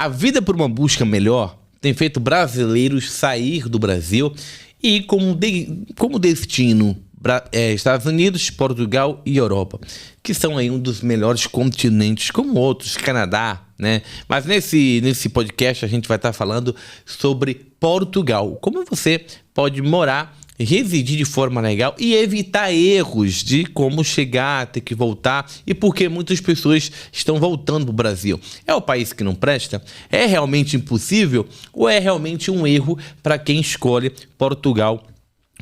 A vida por uma busca melhor tem feito brasileiros sair do Brasil e como destino Estados Unidos, Portugal e Europa, que são aí um dos melhores continentes, como outros, Canadá, né? Mas nesse podcast a gente vai estar falando sobre Portugal, como você pode morar, residir de forma legal e evitar erros de como chegar, ter que voltar e por que muitas pessoas estão voltando para o Brasil. É o país que não presta? É realmente impossível ou é realmente um erro para quem escolhe Portugal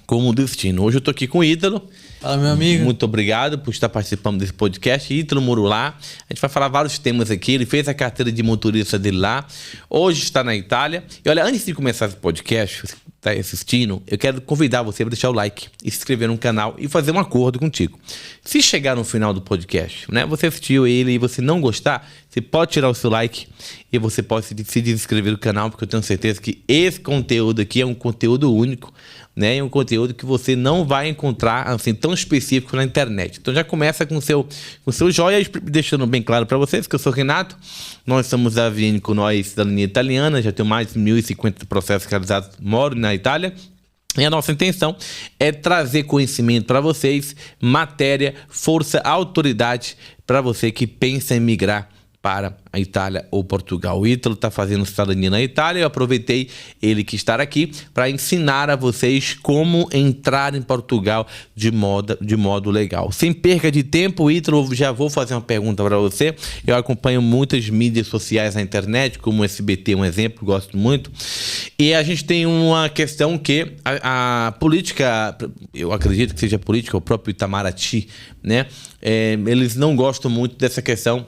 como destino? Hoje eu tô aqui com o Ítalo. Fala, meu amigo. Muito obrigado por estar participando desse podcast. Ítalo Murulá. A gente vai falar vários temas aqui. Ele fez a carteira de motorista dele lá. Hoje está na Itália. E olha, antes de começar esse podcast, você está assistindo, eu quero convidar você para deixar o like e se inscrever no canal e fazer um acordo contigo. Se chegar no final do podcast, né, você assistiu ele e você não gostar, você pode tirar o seu like e você pode se desinscrever do canal, porque eu tenho certeza que esse conteúdo aqui é um conteúdo único, né? É um conteúdo que você não vai encontrar assim tão específico na internet. Então já começa com o seu joia, deixando bem claro para vocês que eu sou o Renato. Nós somos da VN com nós, cidadania italiana, já tenho mais de 1.050 processos realizados, moro na Itália. E a nossa intenção é trazer conhecimento para vocês, matéria, força, autoridade para você que pensa em migrar para a Itália ou Portugal. O Ítalo está fazendo cidadania na Itália. Eu aproveitei ele que estar aqui para ensinar a vocês como entrar em Portugal de modo legal. Sem perca de tempo, Ítalo, já vou fazer uma pergunta para você. Eu acompanho muitas mídias sociais na internet, como o SBT, um exemplo, gosto muito. E a gente tem uma questão que a política, eu acredito que seja política, o próprio Itamaraty, né? Eles não gostam muito dessa questão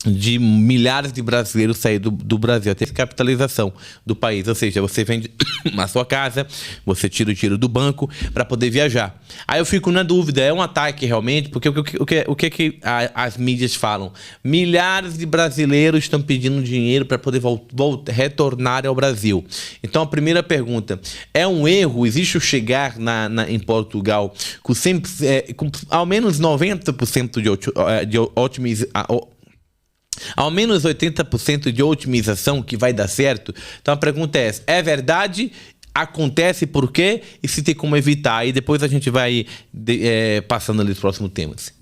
de milhares de brasileiros sair do Brasil, até capitalização do país, ou seja, você vende a sua casa, você tira o dinheiro do banco para poder viajar. Aí eu fico na dúvida, é um ataque realmente? Porque o que as mídias falam? Milhares de brasileiros estão pedindo dinheiro para poder retornar ao Brasil. Então a primeira pergunta, é um erro? Existe o chegar em Portugal com ao menos 90% de otimização, ao menos 80% de otimização que vai dar certo? Então a pergunta é essa, é verdade? Acontece por quê? E se tem como evitar? E depois a gente vai passando ali os próximos temas.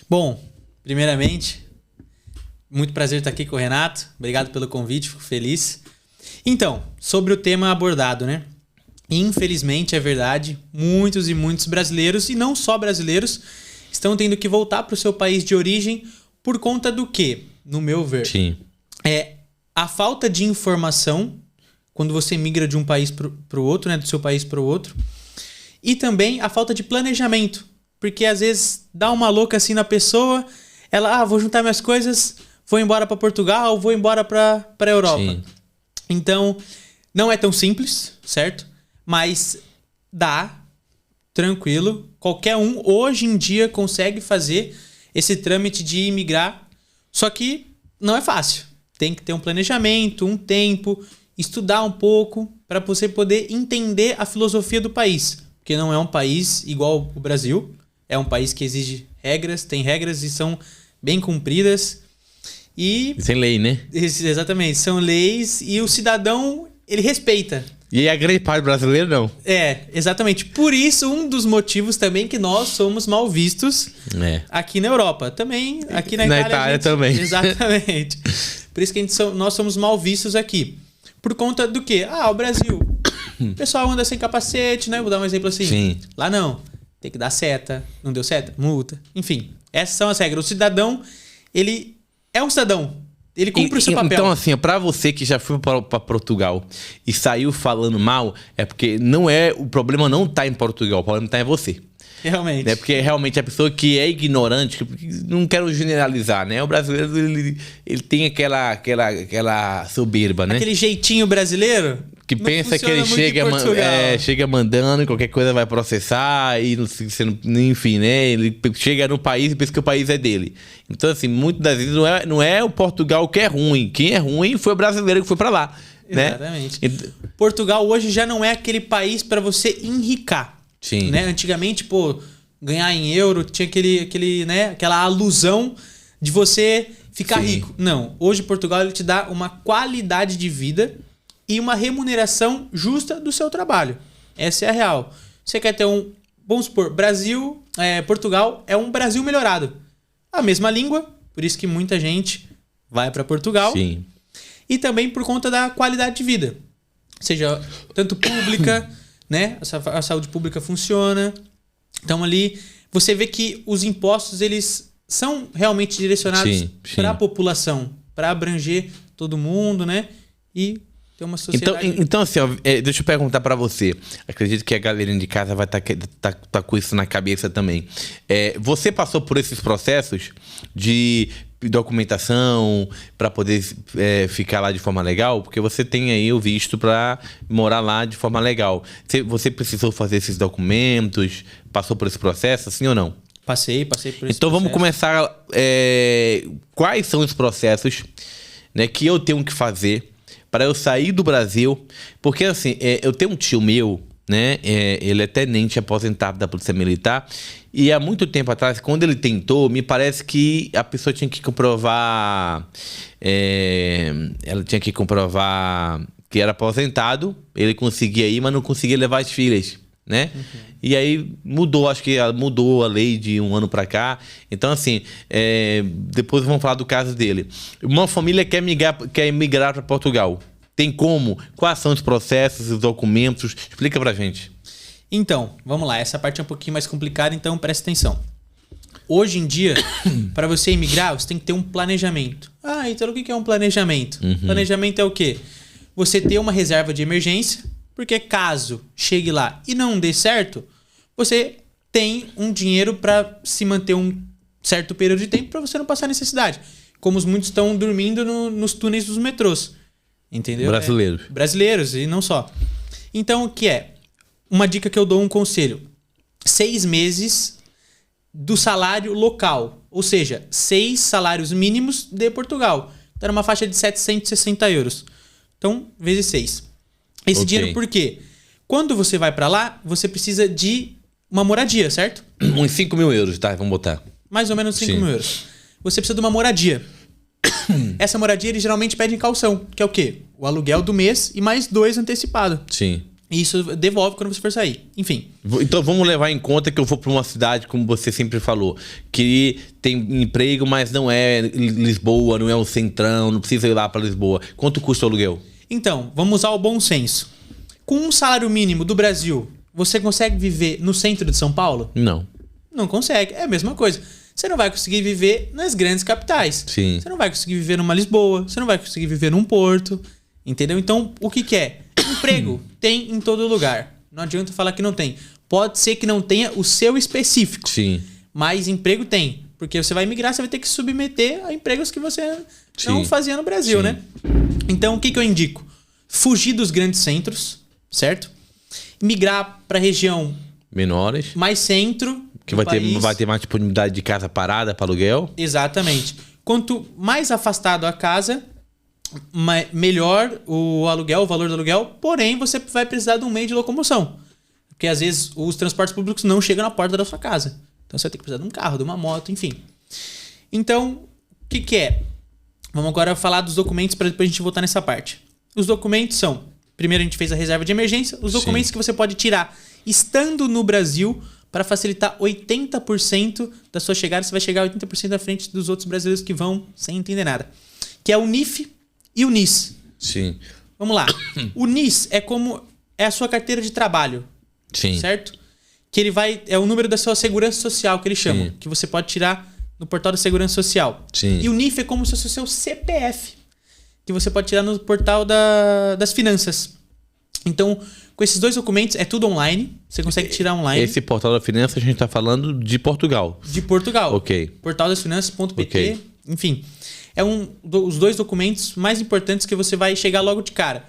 Bom, primeiramente, muito prazer estar aqui com o Renato. Obrigado pelo convite, fico feliz. Então, sobre o tema abordado, né? Infelizmente, é verdade, muitos e muitos brasileiros, e não só brasileiros, estão tendo que voltar para o seu país de origem por conta do quê? No meu ver, sim, é a falta de informação quando você migra de um país para o outro, né, do seu país para o outro, e também a falta de planejamento, porque às vezes dá uma louca assim na pessoa, ela, vou juntar minhas coisas, vou embora para Portugal, vou embora para a Europa. Sim. Então, não é tão simples, certo? Mas dá, tranquilo, qualquer um hoje em dia consegue fazer esse trâmite de imigrar, só que não é fácil. Tem que ter um planejamento, um tempo, estudar um pouco para você poder entender a filosofia do país. Porque não é um país igual o Brasil, é um país que exige regras, tem regras e são bem cumpridas. E sem lei, né? Exatamente, são leis e o cidadão, ele respeita. E a grande parte brasileira não. Exatamente. Por isso, um dos motivos também que nós somos mal vistos aqui na Europa. Também aqui na Itália. Na Itália também. Exatamente. Por isso que nós somos mal vistos aqui. Por conta do quê? O Brasil. O pessoal anda sem capacete, né? Vou dar um exemplo assim. Sim. Lá não. Tem que dar seta. Não deu seta? Multa. Enfim, essas são as regras. O cidadão, ele é um cidadão. Ele cumpre o seu papel. Então, assim, pra você que já foi pra Portugal e saiu falando mal, é porque o problema não tá em Portugal, o problema tá em você. Realmente. É porque realmente a pessoa que é ignorante, não quero generalizar, né? O brasileiro, ele tem aquela soberba, né? Aquele jeitinho brasileiro. Que pensa que ele chega mandando, qualquer coisa vai processar, e enfim, né? Ele chega no país e pensa que o país é dele. Então, assim, muitas das vezes não é o Portugal que é ruim. Quem é ruim foi o brasileiro que foi pra lá. Exatamente. Né? Portugal hoje já não é aquele país pra você enricar. Sim. Né? Antigamente, ganhar em euro, tinha aquela alusão de você ficar Sim. rico. Não. Hoje Portugal ele te dá uma qualidade de vida e uma remuneração justa do seu trabalho. Essa é a real. Você quer ter vamos supor, Portugal é um Brasil melhorado. A mesma língua, por isso que muita gente vai para Portugal. Sim. E também por conta da qualidade de vida. Seja tanto pública, né? A saúde pública funciona. Então ali você vê que os impostos eles são realmente direcionados para a população, para abranger todo mundo, né? E ter uma sociedade... Então assim, ó, deixa eu perguntar pra você. Acredito que a galerinha de casa vai tá com isso na cabeça também. Você passou por esses processos de documentação para poder ficar lá de forma legal? Porque você tem aí o visto para morar lá de forma legal. Você precisou fazer esses documentos? Passou por esse processo, sim ou não? Passei por esse processo. Então vamos começar. Quais são os processos, né, que eu tenho que fazer para eu sair do Brasil? Porque assim, eu tenho um tio meu, né? Ele é tenente aposentado da Polícia Militar. E há muito tempo atrás, quando ele tentou, me parece que a pessoa tinha que comprovar... ela tinha que comprovar que era aposentado. Ele conseguia ir, mas não conseguia levar as filhas, né? Uhum. E aí acho que mudou a lei de um ano para cá. Então, assim, depois vamos falar do caso dele. Uma família quer migrar para Portugal. Tem como? Quais são os processos, os documentos? Explica pra gente. Então, vamos lá. Essa parte é um pouquinho mais complicada, então presta atenção. Hoje em dia, para você emigrar, você tem que ter um planejamento. Então o que é um planejamento? Uhum. Planejamento é o quê? Você ter uma reserva de emergência, porque caso chegue lá e não dê certo, você tem um dinheiro para se manter um certo período de tempo para você não passar necessidade. Como muitos estão dormindo nos túneis dos metrôs. Entendeu? Brasileiros. Brasileiros e não só. Então, o que é? Uma dica que eu dou, um conselho. 6 meses do salário local. Ou seja, 6 salários mínimos de Portugal. Então, era uma faixa de 760 euros. Então, vezes 6. Esse dinheiro por quê? Quando você vai para lá, você precisa de uma moradia, certo? Uns 5 mil euros, tá? Vamos botar. Mais ou menos 5 mil euros. Você precisa de uma moradia. Essa moradia, eles geralmente pedem calção, que é o quê? O aluguel do mês e mais 2 antecipado. Sim. E isso devolve quando você for sair. Enfim. Então vamos levar em conta que eu vou para uma cidade, como você sempre falou, que tem emprego, mas não é Lisboa, não é o centrão, não precisa ir lá para Lisboa. Quanto custa o aluguel? Então, vamos usar o bom senso. Com um salário mínimo do Brasil, você consegue viver no centro de São Paulo? Não. Não consegue. É a mesma coisa. Você não vai conseguir viver nas grandes capitais. Sim. Você não vai conseguir viver numa Lisboa. Você não vai conseguir viver num Porto. Entendeu? Então, o que é? Emprego tem em todo lugar. Não adianta falar que não tem. Pode ser que não tenha o seu específico. Sim. Mas emprego tem. Porque você vai migrar, você vai ter que submeter a empregos que você não fazia no Brasil, né? Então, o que eu indico? Fugir dos grandes centros, certo? Migrar para região menores. Mais centro. Que vai ter mais disponibilidade de casa parada para aluguel. Exatamente. Quanto mais afastado a casa, melhor o aluguel, o valor do aluguel. Porém, você vai precisar de um meio de locomoção. Porque às vezes os transportes públicos não chegam na porta da sua casa. Então você vai ter que precisar de um carro, de uma moto, enfim. Então, o que é? Vamos agora falar dos documentos para depois a gente voltar nessa parte. Os documentos são... Primeiro a gente fez a reserva de emergência. Os documentos que você pode tirar estando no Brasil para facilitar 80% da sua chegada. Você vai chegar 80% à frente dos outros brasileiros que vão sem entender nada. Que é o NIF e o NIS. Sim. Vamos lá. O NIS é a sua carteira de trabalho. Sim. Certo? Que ele é o número da sua segurança social, que eles chamam. Sim. Que você pode tirar no portal da segurança social. Sim. E o NIF é como se fosse o seu CPF. Que você pode tirar no portal das finanças. Então, com esses 2 documentos, é tudo online. Você consegue tirar online. Esse portal da finança a gente está falando de Portugal. De Portugal. Ok. Portaldasfinanças.pt. Okay. Enfim, é os 2 documentos mais importantes que você vai chegar logo de cara.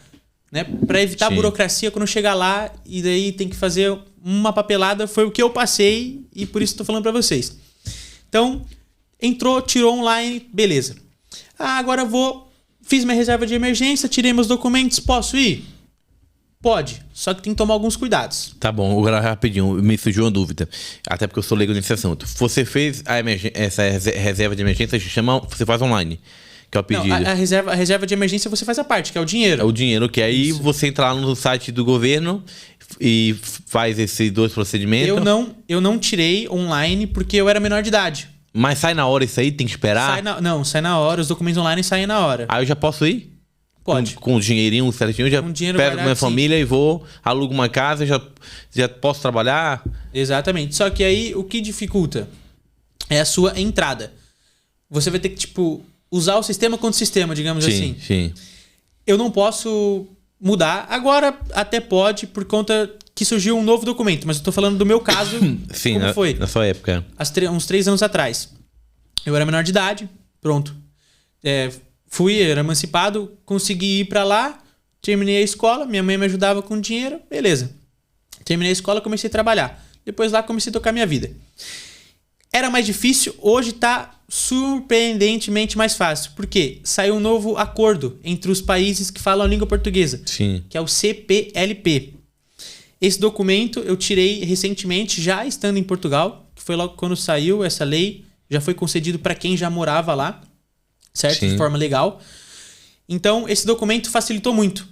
Né? Para evitar a burocracia quando chegar lá e daí tem que fazer uma papelada. Foi o que eu passei e por isso estou falando para vocês. Então, entrou, tirou online, beleza. Agora fiz minha reserva de emergência, tirei meus documentos, posso ir? Pode, só que tem que tomar alguns cuidados. Tá bom, agora rapidinho, me surgiu uma dúvida. Até porque eu sou leigo nesse assunto. Você fez essa reserva de emergência, você faz online, que é o pedido. Não, a reserva de emergência você faz a parte, que é o dinheiro. É o dinheiro, que aí você entra lá no site do governo e faz esses 2 procedimentos. Eu não tirei online porque eu era menor de idade. Mas sai na hora isso aí? Tem que esperar? Sai na hora, os documentos online saem na hora. Aí eu já posso ir? Pode. Com o dinheirinho certinho, eu já pego minha família e vou, alugo uma casa, já posso trabalhar? Exatamente. Só que aí o que dificulta é a sua entrada. Você vai ter que, tipo, usar o sistema contra o sistema, digamos assim. Sim. Eu não posso mudar. Agora até pode, por conta que surgiu um novo documento, mas eu tô falando do meu caso. Sim, como foi? Na sua época. Uns 3 anos atrás. Eu era menor de idade, pronto. Era emancipado, consegui ir pra lá, terminei a escola, minha mãe me ajudava com dinheiro, beleza. Terminei a escola, comecei a trabalhar. Depois lá comecei a tocar minha vida. Era mais difícil, hoje tá surpreendentemente mais fácil. Por quê? Saiu um novo acordo entre os países que falam a língua portuguesa. Sim. Que é o CPLP. Esse documento eu tirei recentemente, já estando em Portugal, que foi logo quando saiu essa lei, já foi concedido para quem já morava lá, certo? Sim. De forma legal. Então, esse documento facilitou muito.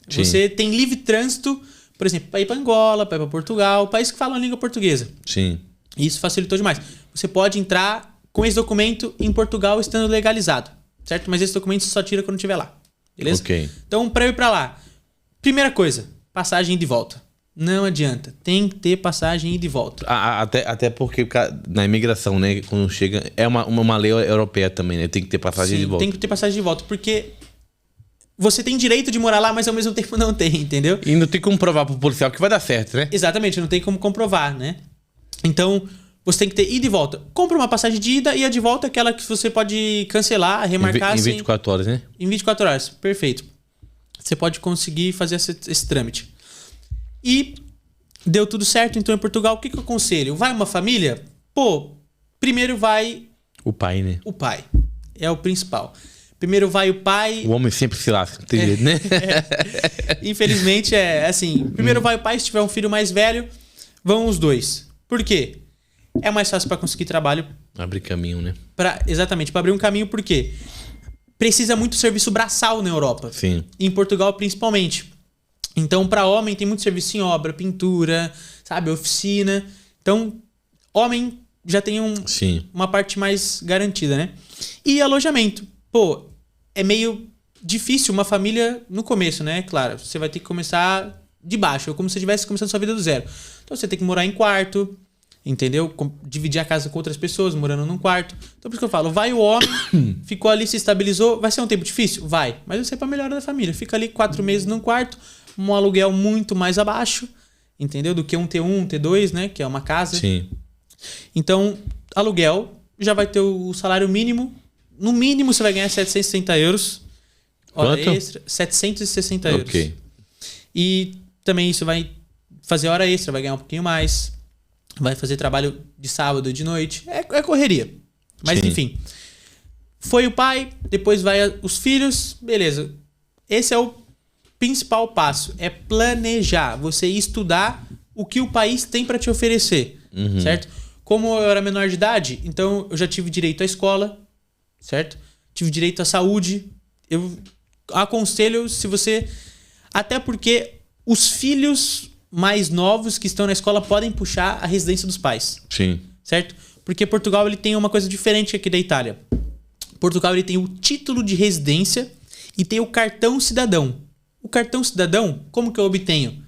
Sim. Você tem livre trânsito, por exemplo, para ir para Angola, para ir para Portugal, países que falam a língua portuguesa. Sim. Isso facilitou demais. Você pode entrar com esse documento em Portugal estando legalizado, certo? Mas esse documento você só tira quando estiver lá, beleza? Ok. Então, para eu ir para lá, primeira coisa, passagem de volta. Não adianta, tem que ter passagem ida e volta. Até porque na imigração, né, quando chega, é uma lei europeia também, né? Tem que ter passagem de volta. Tem que ter passagem de volta, porque você tem direito de morar lá, mas ao mesmo tempo não tem, entendeu? E não tem como provar pro policial que vai dar certo, né? Exatamente, não tem como comprovar, né? Então, você tem que ter ida e volta. Compra uma passagem de ida e a de volta é aquela que você pode cancelar, remarcar. Em 24 horas, né? Em 24 horas, perfeito. Você pode conseguir fazer esse trâmite. E deu tudo certo, então em Portugal, o que eu aconselho? Vai uma família? Primeiro vai... O pai, né? O pai. É o principal. Primeiro vai o pai... O homem sempre se lasca, não tem jeito, né? Infelizmente é assim. Primeiro vai o pai, se tiver um filho mais velho, vão os 2. Por quê? É mais fácil para conseguir trabalho. Abrir caminho, né? Exatamente, para abrir um caminho, por quê? Precisa muito serviço braçal na Europa. Sim. Em Portugal, principalmente. Então, para homem, tem muito serviço em obra, pintura, sabe, oficina. Então, homem já tem uma parte mais garantida, né? E alojamento. É meio difícil uma família no começo, né? Claro, você vai ter que começar de baixo, como se você estivesse começando sua vida do zero. Então, você tem que morar em quarto, entendeu? Dividir a casa com outras pessoas, morando num quarto. Então, por isso que eu falo, vai o homem, ficou ali, se estabilizou. Vai ser um tempo difícil? Vai. Mas vai ser pra melhora da família. Fica ali 4 meses num quarto, um aluguel muito mais abaixo, entendeu? Do que um T1, um T2, né? Que é uma casa. Sim. Então, aluguel, já vai ter o salário mínimo. No mínimo, você vai ganhar 760 euros. Hora Quanto? extra, 760 euros. Ok. E também isso vai fazer hora extra, vai ganhar um pouquinho mais. Vai fazer trabalho de sábado, de noite. É correria. Mas Sim. enfim. Foi o pai, depois vai os filhos. Beleza. Esse é o principal passo. É planejar. Você estudar o que o país tem para te oferecer. Uhum. Certo? Como eu era menor de idade, então eu já tive direito à escola. Certo? Tive direito à saúde. Eu aconselho se você... Até porque os filhos mais novos que estão na escola podem puxar a residência dos pais. Sim. Certo? Porque Portugal ele tem uma coisa diferente aqui da Itália. Portugal ele tem o título de residência e tem o cartão cidadão. O cartão cidadão, como que eu obtenho?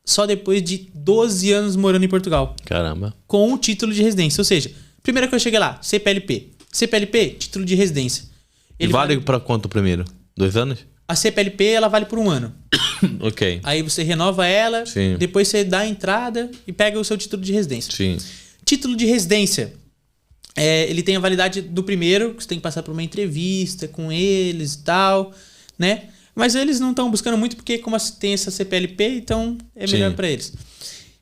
Só depois de 12 anos morando em Portugal. Caramba. Com o título de residência. Ou seja, primeira que eu cheguei lá, CPLP. CPLP, título de residência. Ele vale para quanto primeiro? 2 anos? A CPLP, ela vale por 1 ano. Ok. Aí você renova ela, Sim. depois você dá a entrada e pega o seu título de residência. Sim. Título de residência, ele tem a validade do primeiro, que você tem que passar por uma entrevista com eles e tal, né? Mas eles não estão buscando muito porque como tem essa CPLP, então é melhor para eles.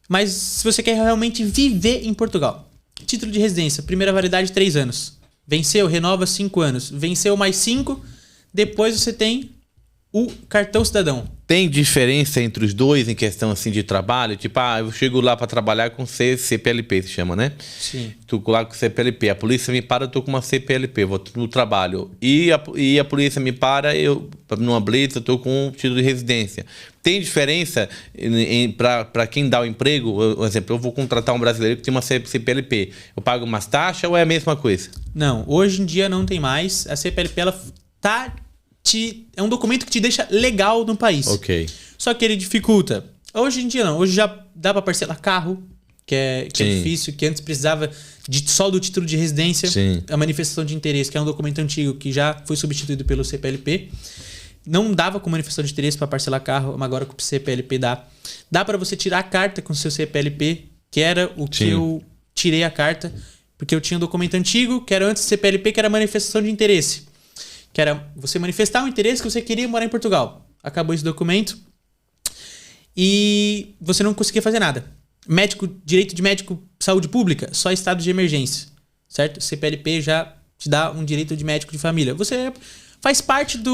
Mas se você quer realmente viver em Portugal, título de residência, primeira validade 3 anos. Venceu, renova 5 anos. Venceu mais 5, depois você tem o cartão cidadão. Tem diferença entre os dois em questão assim de trabalho? Tipo, eu chego lá para trabalhar com CPLP, se chama, né? Sim. Tô lá com CPLP. A polícia me para, eu tô com uma CPLP, vou no trabalho. E a polícia me para, eu numa blitz, eu tô com um título de residência. Tem diferença para quem dá o emprego? Por exemplo, eu vou contratar um brasileiro que tem uma CPLP. Eu pago umas taxas ou é a mesma coisa? Não, hoje em dia não tem mais. A CPLP, ela é um documento que te deixa legal no país. Ok. Só que ele dificulta. Hoje em dia não. Hoje já dá pra parcelar carro, que é difícil, que antes precisava só do título de residência. Sim. A manifestação de interesse, que é um documento antigo que já foi substituído pelo CPLP. Não dava com manifestação de interesse para parcelar carro, mas agora com o CPLP dá. Dá para você tirar a carta com o seu CPLP, que era o que eu tirei a carta, porque eu tinha um documento antigo, que era antes do CPLP, que era manifestação de interesse. Que era você manifestar o interesse que você queria morar em Portugal. Acabou esse documento e você não conseguia fazer nada. Direito de médico, saúde pública, só estado de emergência, certo? CPLP já te dá um direito de médico de família. Você faz parte de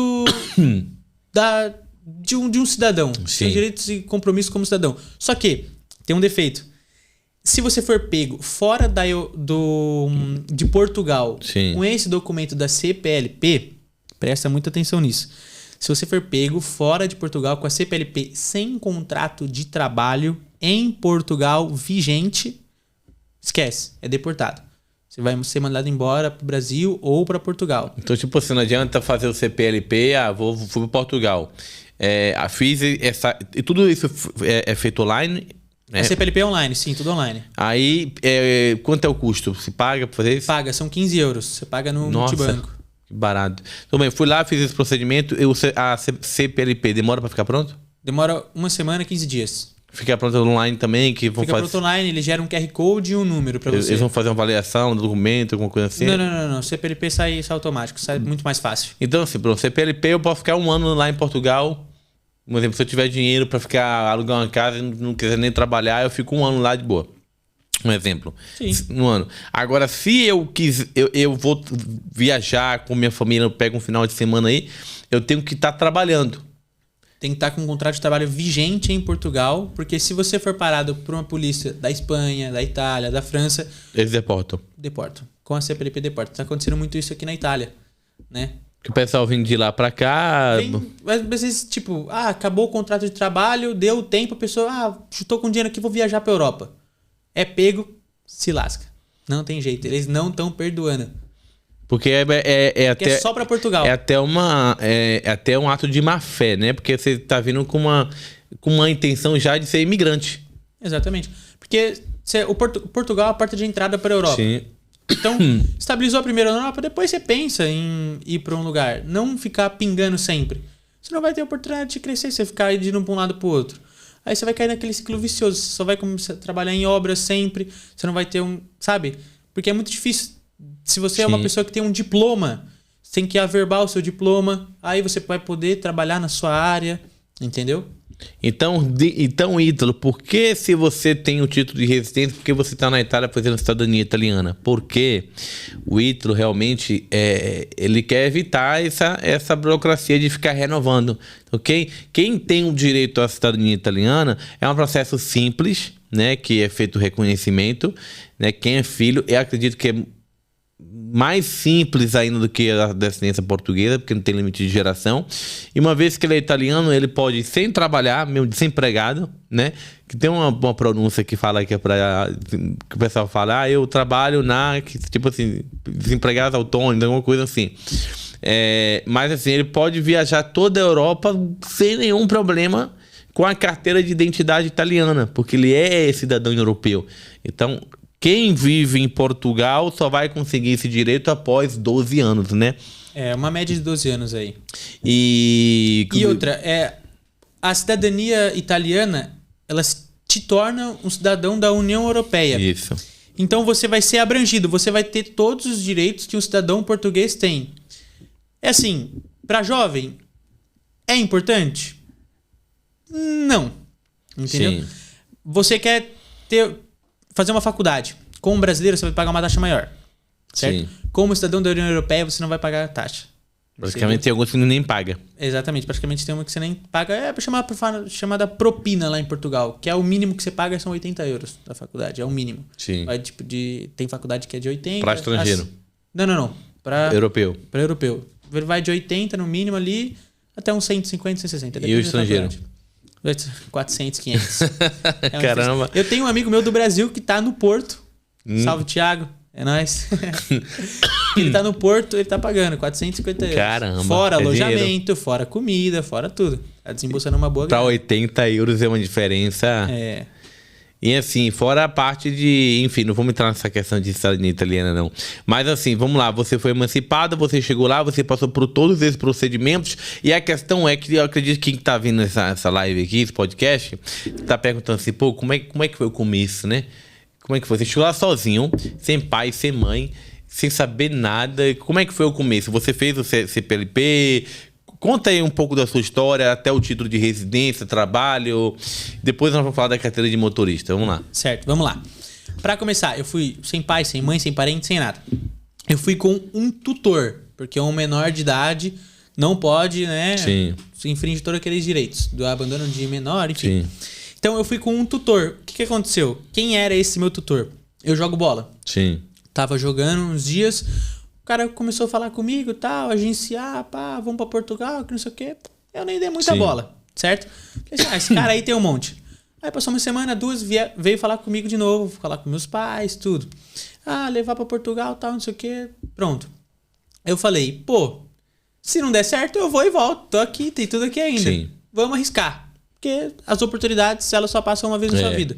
um cidadão. Tem direitos e compromissos como cidadão. Só que tem um defeito. Se você for pego fora de Portugal com esse documento da CPLP, presta muita atenção nisso. Se você for pego fora de Portugal com a CPLP sem contrato de trabalho em Portugal vigente, esquece, é deportado. Você vai ser mandado embora pro Brasil ou para Portugal. Então, tipo assim, não adianta fazer o CPLP, fui para Portugal. Fiz e tudo isso é feito online? A CPLP é online, sim, tudo online. Aí, quanto é o custo? Se paga para fazer isso? Paga, são 15 euros. Você paga no multibanco. Que barato. Então, bem, fui lá, fiz esse procedimento. A CPLP demora para ficar pronto? Demora 1 semana, 15 dias. Fica pronto online também? Fica pronto online, ele gera um QR Code e um número para você. Eles vão fazer uma avaliação do documento, alguma coisa assim? Não. CPLP sai automático, sai muito mais fácil. Então, assim, pronto, CPLP eu posso ficar 1 ano lá em Portugal. Por exemplo, se eu tiver dinheiro para ficar alugar uma casa e não quiser nem trabalhar, eu fico 1 ano lá de boa. Um exemplo. Sim. 1 ano. Agora, se eu vou viajar com minha família, eu pego um final de semana aí, eu tenho que estar trabalhando. Tem que estar com um contrato de trabalho vigente em Portugal, porque se você for parado por uma polícia da Espanha, da Itália, da França... Eles deportam. Deportam. Com a CPLP deportam. Está acontecendo muito isso aqui na Itália, né? Que o pessoal vem de lá pra cá... Às vezes, tipo, acabou o contrato de trabalho, deu tempo, a pessoa, chutou com dinheiro aqui, vou viajar pra Europa. É pego, se lasca. Não tem jeito, eles não estão perdoando. Porque é até só para Portugal. É até um ato de má fé, né? Porque você tá vindo com uma intenção já de ser imigrante. Exatamente. Porque Portugal é a porta de entrada para a Europa. Sim. Então, estabilizou primeiro na Europa, depois você pensa em ir para um lugar. Não ficar pingando sempre. Você não vai ter oportunidade de crescer, você ficar indo para um lado para o outro. Aí você vai cair naquele ciclo vicioso. Você só vai começar a trabalhar em obras sempre. Você não vai ter sabe? Porque é muito difícil. Se você é uma pessoa que tem um diploma, você tem que averbar o seu diploma. Aí você vai poder trabalhar na sua área. Entendeu? Então, Ítalo, por que se você tem o título de residência, por que você está na Itália fazendo cidadania italiana? Porque o Ítalo realmente ele quer evitar essa burocracia de ficar renovando. Okay? Quem tem o direito à cidadania italiana é um processo simples, né, que é feito o reconhecimento. Né, quem é filho, eu acredito que é mais simples ainda do que a descendência portuguesa, porque não tem limite de geração. E uma vez que ele é italiano, ele pode, sem trabalhar, mesmo desempregado, né? Que tem uma pronúncia que fala que é para que o pessoal fala, eu trabalho tipo assim, desempregado autônomo, alguma coisa assim. Mas assim, ele pode viajar toda a Europa sem nenhum problema com a carteira de identidade italiana, porque ele é cidadão europeu. Então, quem vive em Portugal só vai conseguir esse direito após 12 anos, né? Uma média de 12 anos aí. E outra, a cidadania italiana, ela te torna um cidadão da União Europeia. Isso. Então você vai ser abrangido, você vai ter todos os direitos que um cidadão português tem. É assim, para jovem, é importante? Não. Entendeu? Sim. Você quer fazer uma faculdade. Como brasileiro, você vai pagar uma taxa maior. Certo? Sim. Como cidadão da União Europeia, você não vai pagar a taxa. Praticamente tem alguns que nem paga. Exatamente, praticamente tem uma que você nem paga. É chamada propina lá em Portugal, que é o mínimo que você paga, são 80 euros da faculdade, é o mínimo. Sim. Vai, tipo, tem faculdade que é de 80. Para estrangeiro. Não. Para europeu. Para europeu. Vai de 80 no mínimo ali até uns 150, 160. E o estrangeiro? 400, 500. Caramba. Eu tenho um amigo meu do Brasil que tá no Porto. Salve, Thiago. É nóis. Ele tá no Porto, ele tá pagando 450 euros. Caramba. Fora alojamento, dinheiro. fora comida, fora tudo. Tá desembolsando uma boa Pra grana. 80 euros é uma diferença. É. E assim, fora a parte de... Enfim, não vamos entrar nessa questão de cidadania italiana, não. Mas assim, vamos lá. Você foi emancipada, você chegou lá, você passou por todos esses procedimentos. E a questão é que eu acredito que quem tá vindo essa live aqui, esse podcast, tá perguntando assim, pô, como é que foi o começo, né? Como é que foi? Você chegou lá sozinho, sem pai, sem mãe, sem saber nada. Como é que foi o começo? Você fez o CPLP... Conta aí um pouco da sua história, até o título de residência, trabalho. Depois nós vamos falar da carteira de motorista. Vamos lá. Certo, vamos lá. Pra começar, eu fui sem pai, sem mãe, sem parente, sem nada. Eu fui com um tutor, porque um menor de idade não pode, né? Sim. Infringe todos aqueles direitos do abandono de menor, enfim. Sim. Então eu fui com um tutor. O que aconteceu? Quem era esse meu tutor? Eu jogo bola. Sim. Tava jogando uns dias... O cara começou a falar comigo, tal, agenciar, pá, vamos pra Portugal, que não sei o quê. Eu nem dei muita bola, certo? Falei assim, esse cara aí tem um monte. Aí passou uma semana, duas, veio falar comigo de novo, falar com meus pais, tudo. Levar pra Portugal, tal, não sei o quê. Pronto. Eu falei, pô, se não der certo, eu vou e volto. Tô aqui, tem tudo aqui ainda. Sim. Vamos arriscar. Porque as oportunidades, elas só passam uma vez na sua vida.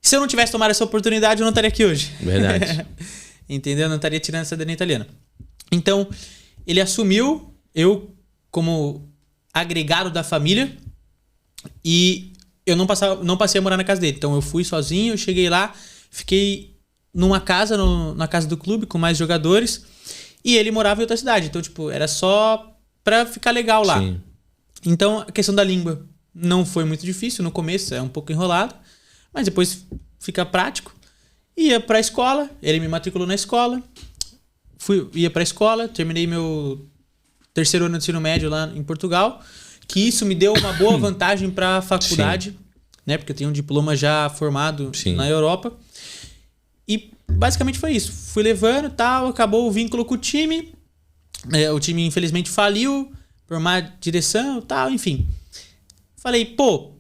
Se eu não tivesse tomado essa oportunidade, eu não estaria aqui hoje. Verdade. Entendeu? Eu não estaria tirando a cidadania italiana. Então, ele assumiu eu como agregado da família e eu não passei a morar na casa dele. Então, eu fui sozinho, eu cheguei lá, fiquei numa casa, na casa do clube, com mais jogadores, e ele morava em outra cidade. Então, tipo, era só pra ficar legal lá. Sim. Então, a questão da língua não foi muito difícil. No começo é um pouco enrolado, mas depois fica prático. Ia pra escola, ele me matriculou na escola, ia pra escola, terminei meu terceiro ano de ensino médio lá em Portugal, que isso me deu uma boa vantagem pra faculdade, né? Porque eu tenho um diploma já formado na Europa. E basicamente foi isso. Fui levando, tal, acabou o vínculo com o time. O time infelizmente faliu por má direção, tal, enfim. Falei, pô,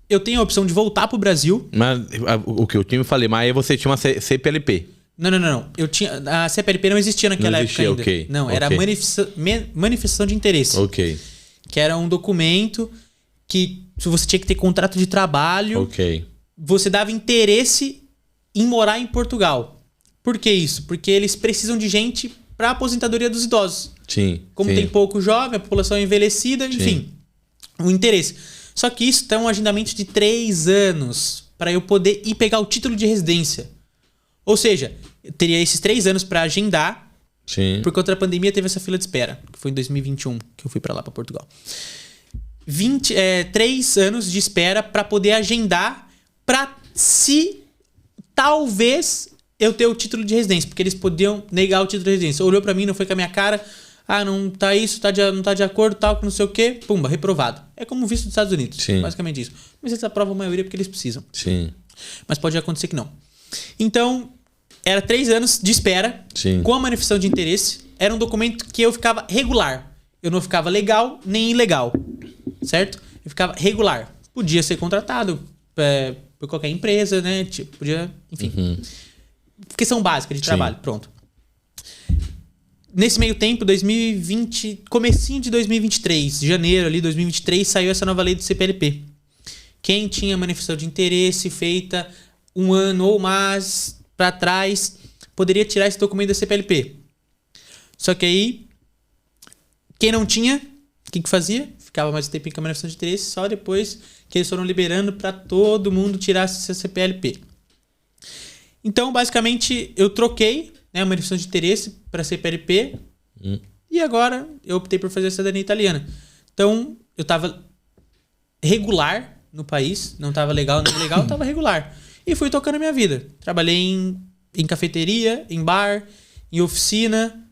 eu tenho a opção de voltar pro Brasil. Mas o que eu tinha, eu falei, mas aí você tinha uma CPLP. Não. A CPLP não existia naquela época ainda. Okay. Não, era manifestação de interesse. Ok. Que era um documento que você tinha que ter contrato de trabalho. Ok. Você dava interesse em morar em Portugal. Por que isso? Porque eles precisam de gente para aposentadoria dos idosos. Sim. Como tem pouco jovem, a população é envelhecida, enfim. O interesse. Só que isso tem um agendamento de 3 anos para eu poder ir pegar o título de residência. Ou seja, eu teria esses 3 anos para agendar. Sim. Por conta da pandemia teve essa fila de espera, que foi em 2021 que eu fui para lá, para Portugal. 3 anos de espera para poder agendar para se talvez eu ter o título de residência, porque eles podiam negar o título de residência. Olhou para mim, não foi com a minha cara. Não tá isso, não tá de acordo, tal, que não sei o quê. Pumba, reprovado. É como o visto dos Estados Unidos. Sim. Basicamente isso. Mas eles aprovam a maioria porque eles precisam. Sim. Mas pode acontecer que não. Então, era 3 anos de espera. Sim. Com a manifestação de interesse. Era um documento que eu ficava regular. Eu não ficava legal nem ilegal. Certo? Eu ficava regular. Podia ser contratado por qualquer empresa, né? Podia, enfim. Questão básica de trabalho. Pronto. Nesse meio tempo, 2020, comecinho de 2023, janeiro ali, 2023, saiu essa nova lei do CPLP. Quem tinha manifestação de interesse feita 1 ano ou mais para trás, poderia tirar esse documento da CPLP. Só que aí, quem não tinha, o que fazia? Ficava mais um tempinho com a manifestação de interesse, só depois que eles foram liberando para todo mundo tirar essa CPLP. Então, basicamente, eu troquei a manifestação de interesse para CPLP e agora eu optei por fazer a cidadania italiana. Então, eu estava regular no país, não estava legal nem ilegal, eu estava regular. E fui tocando a minha vida. Trabalhei em cafeteria, em bar, em oficina.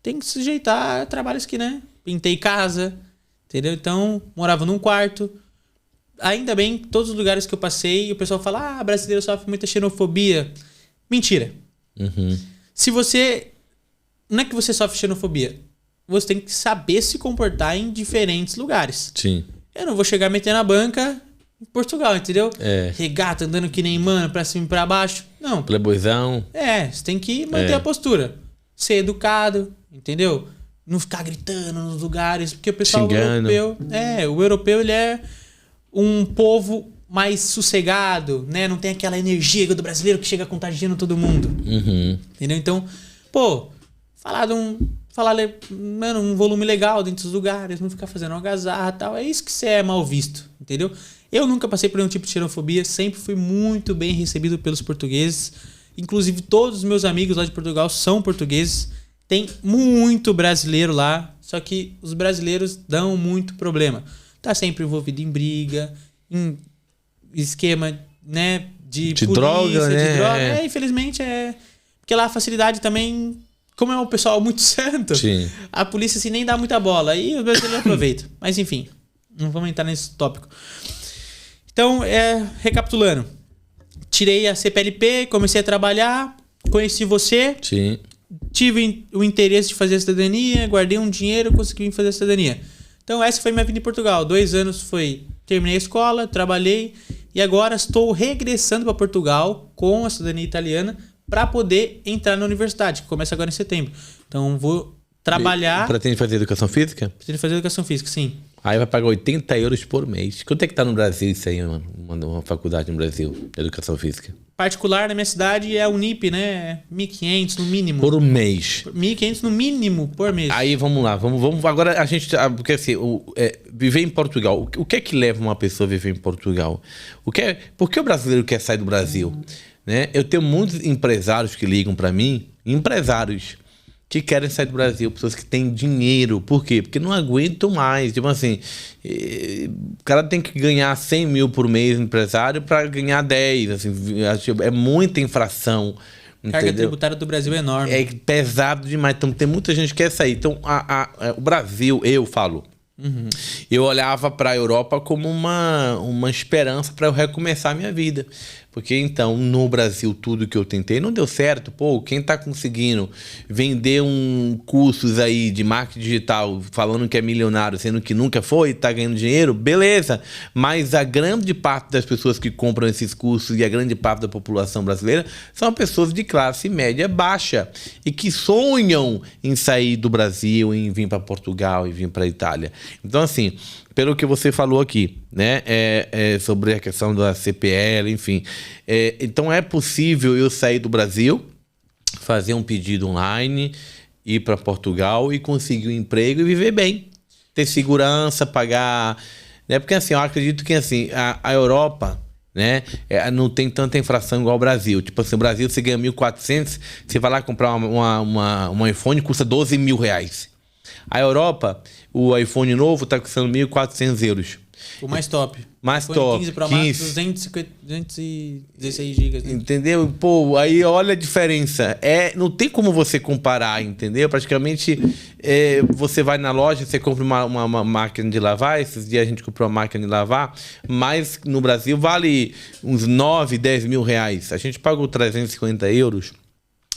tem que se sujeitar a trabalhos que, né? Pintei casa, entendeu? Então, morava num quarto. Ainda bem, todos os lugares que eu passei, o pessoal fala, brasileiro sofre muita xenofobia. Mentira. Se você... Não é que você sofre xenofobia. Você tem que saber se comportar em diferentes lugares. Sim. Eu não vou chegar metendo a banca em Portugal, entendeu? É. Regata, andando que nem mano, pra cima e pra baixo. Não. Playboyzão. Você tem que manter a postura. Ser educado, entendeu? Não ficar gritando nos lugares, porque o pessoal xingando. o europeu ele é um povo mais sossegado, né? Não tem aquela energia do brasileiro que chega contagiando todo mundo. Entendeu? Então, falar um volume legal dentro dos lugares, não ficar fazendo algazarra e tal, é isso que você é mal visto, entendeu? Eu nunca passei por nenhum tipo de xenofobia, sempre fui muito bem recebido pelos portugueses. Inclusive, todos os meus amigos lá de Portugal são portugueses. Tem muito brasileiro lá, só que os brasileiros dão muito problema. Tá sempre envolvido em briga, em esquema, né, de polícia, droga, né? de droga. Infelizmente é... Porque lá a facilidade também, como é um pessoal muito santo, Sim. a polícia assim nem dá muita bola. E os brasileiros aproveitam. Mas enfim, não vamos entrar nesse tópico. Então, recapitulando. Tirei a CPLP, comecei a trabalhar, conheci você. Sim. Tive o interesse de fazer a cidadania, guardei um dinheiro, consegui fazer a cidadania. Então essa foi minha vida em Portugal. 2 anos terminei a escola, trabalhei e agora estou regressando para Portugal com a cidadania italiana para poder entrar na universidade, que começa agora em setembro. Então vou trabalhar... Pretende fazer educação física? Pretendo fazer educação física, sim. Aí vai pagar 80 euros por mês. Quanto é que tá no Brasil isso aí, mano? Uma faculdade no Brasil, educação física? Particular na minha cidade é a Unip, né? 1.500 no mínimo. Por mês. 1.500 no mínimo por mês. Aí vamos lá, vamos agora a gente, porque assim, viver em Portugal, o que é que leva uma pessoa a viver em Portugal? Por que o brasileiro quer sair do Brasil? Né? Eu tenho muitos empresários que ligam para mim, empresários que querem sair do Brasil, pessoas que têm dinheiro. Por quê? Porque não aguentam mais. Tipo assim, o cara tem que ganhar 100 mil por mês, empresário, para ganhar 10. Assim, é muita infração. A carga tributária do Brasil é enorme. É pesado demais. Então tem muita gente que quer sair. Então o Brasil, eu falo, eu olhava para a Europa como uma esperança para eu recomeçar a minha vida. Porque então, no Brasil, tudo que eu tentei não deu certo. Quem tá conseguindo vender cursos aí de marketing digital falando que é milionário, sendo que nunca foi, tá ganhando dinheiro, beleza. Mas a grande parte das pessoas que compram esses cursos e a grande parte da população brasileira são pessoas de classe média baixa e que sonham em sair do Brasil, em vir para Portugal e vir para Itália. Então, assim, pelo que você falou aqui, né, sobre a questão da CPL, enfim. Então é possível eu sair do Brasil, fazer um pedido online, ir para Portugal e conseguir um emprego e viver bem. Ter segurança, pagar... Né? Porque assim, eu acredito que assim, a Europa, né, não tem tanta infração igual o Brasil. Tipo assim, o Brasil você ganha 1.400, você vai lá comprar um iPhone, custa 12 mil reais. A Europa, o iPhone novo está custando 1.400 euros. O mais top. Mais iPhone top. 15 Pro Max, 216 GB. Né? Entendeu? Aí olha a diferença. Não tem como você comparar, entendeu? Praticamente, você vai na loja, você compra uma máquina de lavar. Esses dias a gente comprou uma máquina de lavar, mas no Brasil vale uns 9, 10 mil reais. A gente pagou 350 euros.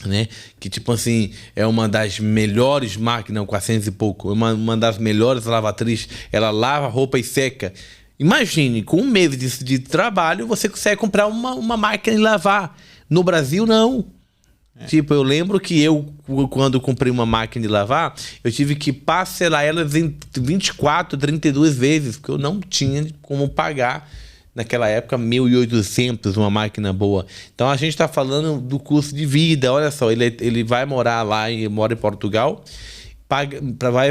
Né? Que tipo assim, é uma das melhores máquinas, 400 e pouco, uma das melhores lavatriz, ela lava roupa e seca. Imagine, com um mês de trabalho você consegue comprar uma máquina de lavar. No Brasil não. Tipo, eu lembro que quando comprei uma máquina de lavar, eu tive que parcelar elas em 24, 32 vezes, porque eu não tinha como pagar naquela época 1.800 uma máquina boa. Então a gente está falando do custo de vida. Olha só, ele vai morar lá, mora em Portugal,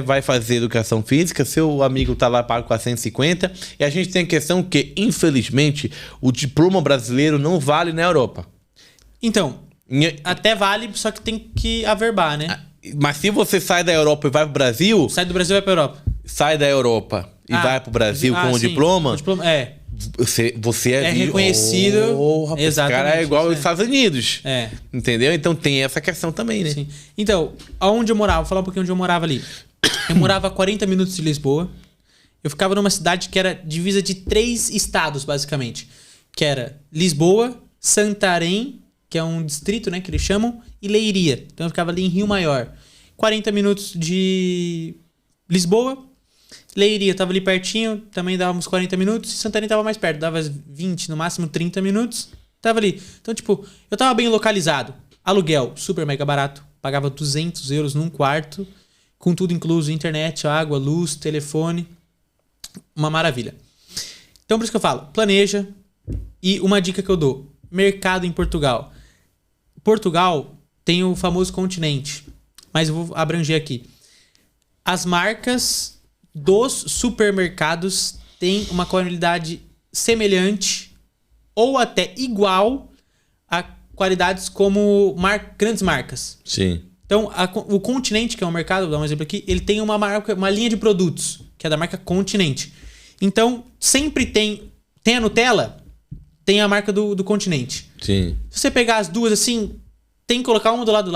vai fazer educação física, seu amigo está lá, paga 450, e a gente tem a questão que, infelizmente, o diploma brasileiro não vale na Europa. Então, até vale, só que tem que averbar, né? Mas se você sai da Europa e vai pro Brasil... Sai do Brasil e vai pra Europa. Sai da Europa e vai pro Brasil com o diploma... você É reconhecido. Rapaz, esse cara é igual aos Estados Unidos. É. Entendeu? Então tem essa questão também, né? Sim. Então, aonde eu morava, vou falar um pouquinho onde eu morava ali. Eu morava a 40 minutos de Lisboa. Eu ficava numa cidade que era divisa de 3 estados, basicamente. Que era Lisboa, Santarém, que é um distrito, né, que eles chamam, e Leiria. Então eu ficava ali em Rio Maior. 40 minutos de Lisboa. Leiria tava ali pertinho, também dava uns 40 minutos. Santarém tava mais perto, dava 20, no máximo 30 minutos. Tava ali. Então, tipo, eu tava bem localizado. Aluguel, super mega barato. Pagava 200 euros num quarto, com tudo incluso, internet, água, luz, telefone. Uma maravilha. Então, por isso que eu falo, planeja. E uma dica que eu dou, mercado em Portugal. Portugal tem o famoso continente, mas eu vou abranger aqui. As marcas dos supermercados têm uma qualidade semelhante ou até igual a qualidades como grandes marcas. Sim. Então, o Continente, que é um mercado, vou dar um exemplo aqui, ele tem uma linha de produtos, que é da marca Continente. Então, sempre tem a Nutella, tem a marca do Continente. Sim. Se você pegar as duas assim, tem que colocar uma do lado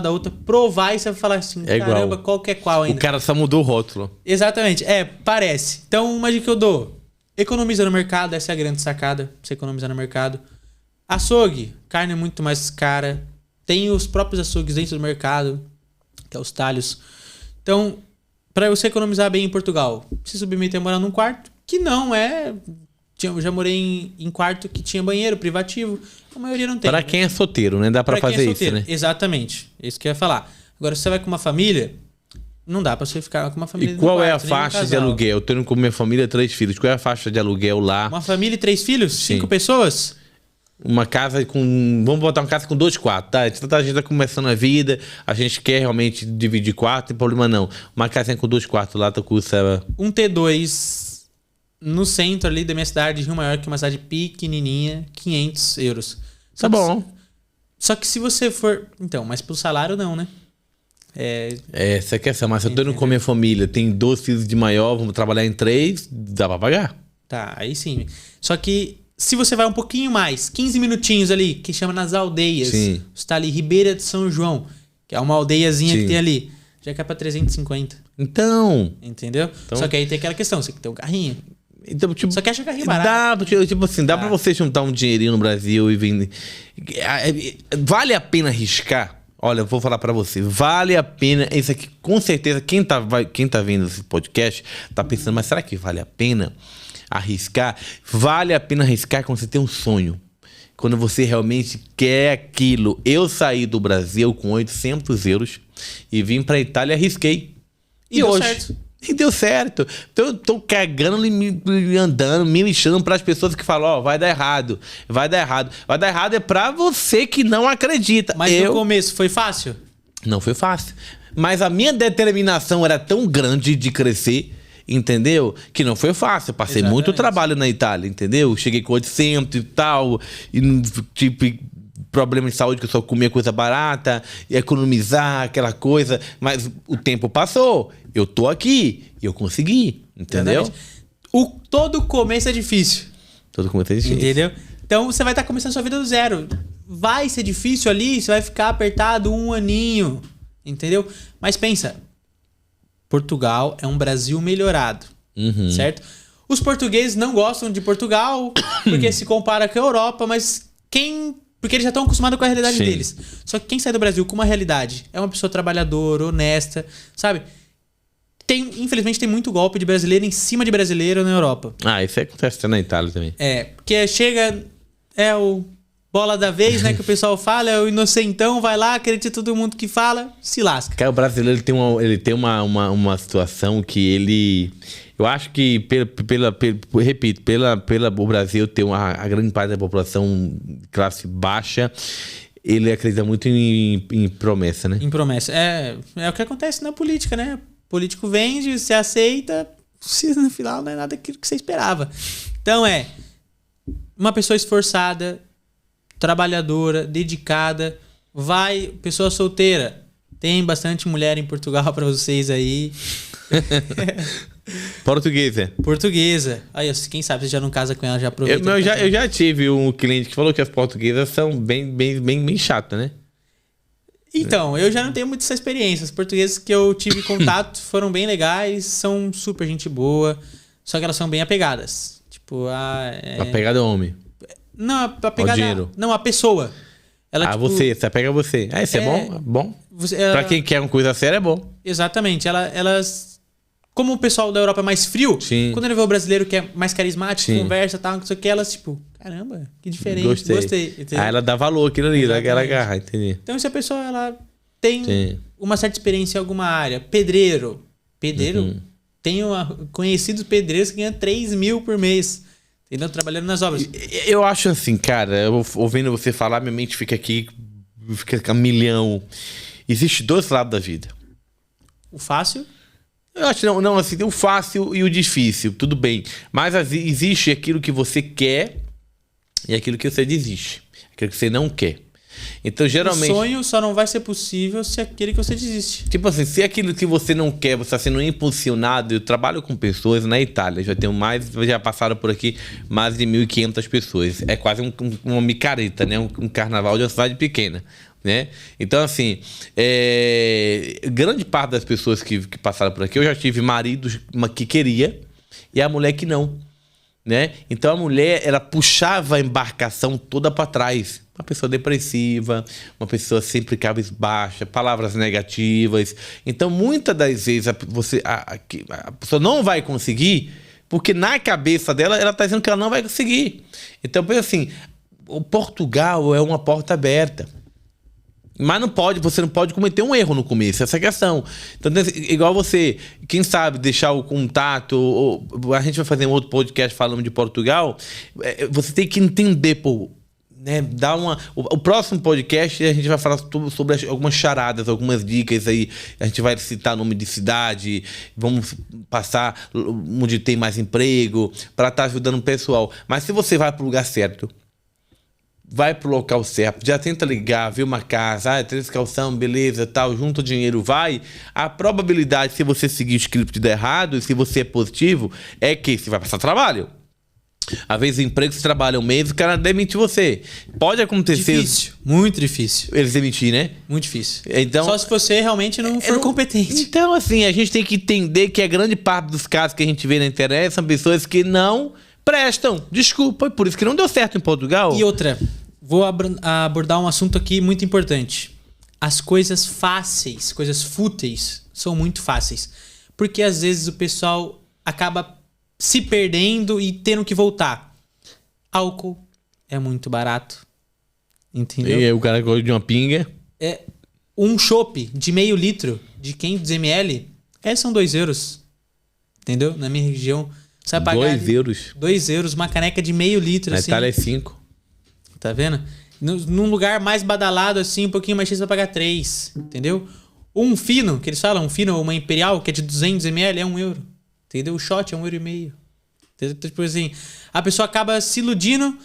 da outra, provar e você vai falar assim, caramba, igual. Qual que é qual ainda? O cara só mudou o rótulo. Exatamente, parece. Então, uma dica que eu dou, economiza no mercado, essa é a grande sacada, pra você economizar no mercado. Açougue, carne é muito mais cara, tem os próprios açougues dentro do mercado, que é os talhos. Então, para você economizar bem em Portugal, se submeter a morar num quarto, que não é... Eu já morei em quarto que tinha banheiro privativo. A maioria não tem. Para quem é solteiro, né? Dá para fazer isso, né? Exatamente. Isso que eu ia falar. Agora, se você vai com uma família, não dá para você ficar com uma família. E qual é a faixa de aluguel? Eu tenho com minha família 3 filhos. Qual é a faixa de aluguel lá? Uma família e 3 filhos? Sim. 5 pessoas? Uma casa com... Vamos botar uma casa com 2 quartos, tá? A gente tá começando a vida, a gente quer realmente dividir quarto, não tem problema não. Uma casinha com 2 quartos lá, custa... Um T2 no centro ali da minha cidade, Rio Maior, que é uma cidade pequenininha, 500 euros. Tá bom. Só que se você for... Então, mas pro salário não, né? Essa quer ser, mas se eu tô indo com a minha família, tem 2 filhos de maior, vamos trabalhar em 3, dá pra pagar. Tá, aí sim. Só que se você vai um pouquinho mais, 15 minutinhos ali, que chama nas aldeias. Sim. Você tá ali, Ribeira de São João, que é uma aldeiazinha Sim. que tem ali. Já cai pra 350. Então... Entendeu? Só que aí tem aquela questão, você tem que ter um carrinho. Então, tipo, só que acha carrinho barato. Dá pra você juntar um dinheirinho no Brasil e vender. Vale a pena arriscar? Olha, eu vou falar pra você. Vale a pena. Isso aqui, com certeza, quem tá vendo esse podcast tá pensando, mas será que vale a pena arriscar? Vale a pena arriscar quando você tem um sonho. Quando você realmente quer aquilo. Eu saí do Brasil com 800 euros e vim pra Itália e arrisquei. E deu certo. E deu certo. Então eu tô cagando e andando, me lixando pras pessoas que falam, vai dar errado. Vai dar errado. Vai dar errado é pra você que não acredita. Mas no começo foi fácil? Não foi fácil. Mas a minha determinação era tão grande de crescer, entendeu? Que não foi fácil. Eu passei muito trabalho na Itália, entendeu? Cheguei com 800 e tal, e tipo... problema de saúde, que eu só comia coisa barata, e economizar, aquela coisa. Mas o tempo passou. Eu tô aqui. E eu consegui. Entendeu? Todo começo é difícil. Todo começo é difícil. Entendeu? Então você vai estar começando a sua vida do zero. Vai ser difícil ali, você vai ficar apertado 1 aninho. Entendeu? Mas pensa. Portugal é um Brasil melhorado. Certo? Os portugueses não gostam de Portugal, porque se compara com a Europa, mas porque eles já estão acostumados com a realidade deles. Só que quem sai do Brasil com uma realidade é uma pessoa trabalhadora, honesta, sabe? Infelizmente tem muito golpe de brasileiro em cima de brasileiro na Europa. Isso acontece na Itália também. Porque chega... o bola da vez, né? Que o pessoal fala, é o inocentão, vai lá, acredita todo mundo que fala, se lasca. Cara, o brasileiro ele tem uma situação que ele... Eu acho que, repito, o Brasil ter a grande parte da população classe baixa, ele acredita muito em promessa, né? Em promessa. É o que acontece na política, né? O político vende, você aceita, no final não é nada aquilo que você esperava. Então uma pessoa esforçada, trabalhadora, dedicada, pessoa solteira. Tem bastante mulher em Portugal pra vocês aí. Portuguesa. Portuguesa. Aí, quem sabe você já não casa com ela, já aproveita. Eu já tive um cliente que falou que as portuguesas são bem chatas, né? Então, eu já não tenho muito essa experiência. Os portugueses que eu tive contato foram bem legais, são super gente boa, só que elas são bem apegadas. Tipo, Apegada ao homem. Não, a Ao pegada. dinheiro. Não, a pessoa. Ela, tipo, você apega a você. Isso é bom? Bom. Pra quem quer uma coisa séria, é bom. Exatamente. Elas. Como o pessoal da Europa é mais frio, Sim. quando ele vê o brasileiro que é mais carismático, Sim. conversa e tal, não sei o que, elas, tipo, caramba, que diferente. Gostei. Entendeu? Ela dá valor àquilo ali, ela Exatamente. agarra, entendi. Então, se a pessoa ela tem Sim. uma certa experiência em alguma área, pedreiro, Uhum. tenho conhecidos pedreiros que ganham 3 mil por mês, entendeu? Trabalhando nas obras. Eu acho assim, cara, ouvindo você falar, minha mente fica a milhão. Existe dois lados da vida. O fácil, Eu acho não assim, tem o fácil e o difícil, tudo bem. Mas existe aquilo que você quer e aquilo que você desiste. Aquilo que você não quer. Então, geralmente... o sonho só não vai ser possível se aquele que você desiste. Tipo assim, se aquilo que você não quer, você está sendo impulsionado. Eu trabalho com pessoas na Itália, já passaram por aqui mais de 1.500 pessoas. É quase uma micareta, né? Um carnaval de uma cidade pequena, né? Então, assim, grande parte das pessoas que passaram por aqui, eu já tive maridos que queria e a mulher que não, né? Então a mulher, ela puxava a embarcação toda para trás. Uma pessoa depressiva, uma pessoa sempre cabisbaixa, palavras negativas. Então, muitas das vezes, a pessoa não vai conseguir, porque na cabeça dela, ela está dizendo que ela não vai conseguir. Então, pensa assim, o Portugal é uma porta aberta. Mas você não pode cometer um erro no começo, essa é a questão. Então, igual você, quem sabe, deixar o contato, ou a gente vai fazer um outro podcast falando de Portugal, você tem que entender, né, o próximo podcast a gente vai falar sobre algumas charadas, algumas dicas aí. A gente vai citar nome de cidade, vamos passar onde tem mais emprego, para estar ajudando o pessoal. Mas se você vai para o lugar certo, vai pro local certo, já tenta ligar, ver uma casa, 3 calção, beleza, tal, junta o dinheiro, vai. A probabilidade, se você seguir o script de errado, e se você é positivo, é que você vai passar trabalho. Às vezes, emprego, você trabalha um mês, o cara demite você. Pode acontecer... Difícil, muito difícil. Eles demitir, né? Muito difícil. Então, só se você realmente não for competente. Então, assim, a gente tem que entender que a grande parte dos casos que a gente vê na internet são pessoas que não prestam. Desculpa, por isso que não deu certo em Portugal. E outra, vou abordar um assunto aqui muito importante. As coisas fáceis, coisas fúteis, são muito fáceis. Porque às vezes o pessoal acaba se perdendo e tendo que voltar. Álcool é muito barato. Entendeu? E aí o cara gosta de uma pinga. Um chopp de meio litro, de 500 ml, são 2 euros. Entendeu? Na minha região, você vai pagar 2 euros. 2 euros, uma caneca de meio litro. Na assim. Itália é 5. Tá vendo? Num lugar mais badalado, assim, um pouquinho mais X, você vai pagar 3. Entendeu? Um fino, que eles falam, um fino ou uma imperial, que é de 200 ml, é 1 euro. Entendeu? O shot é 1,5 euro. Entendeu? Tipo assim, a pessoa acaba se iludindo,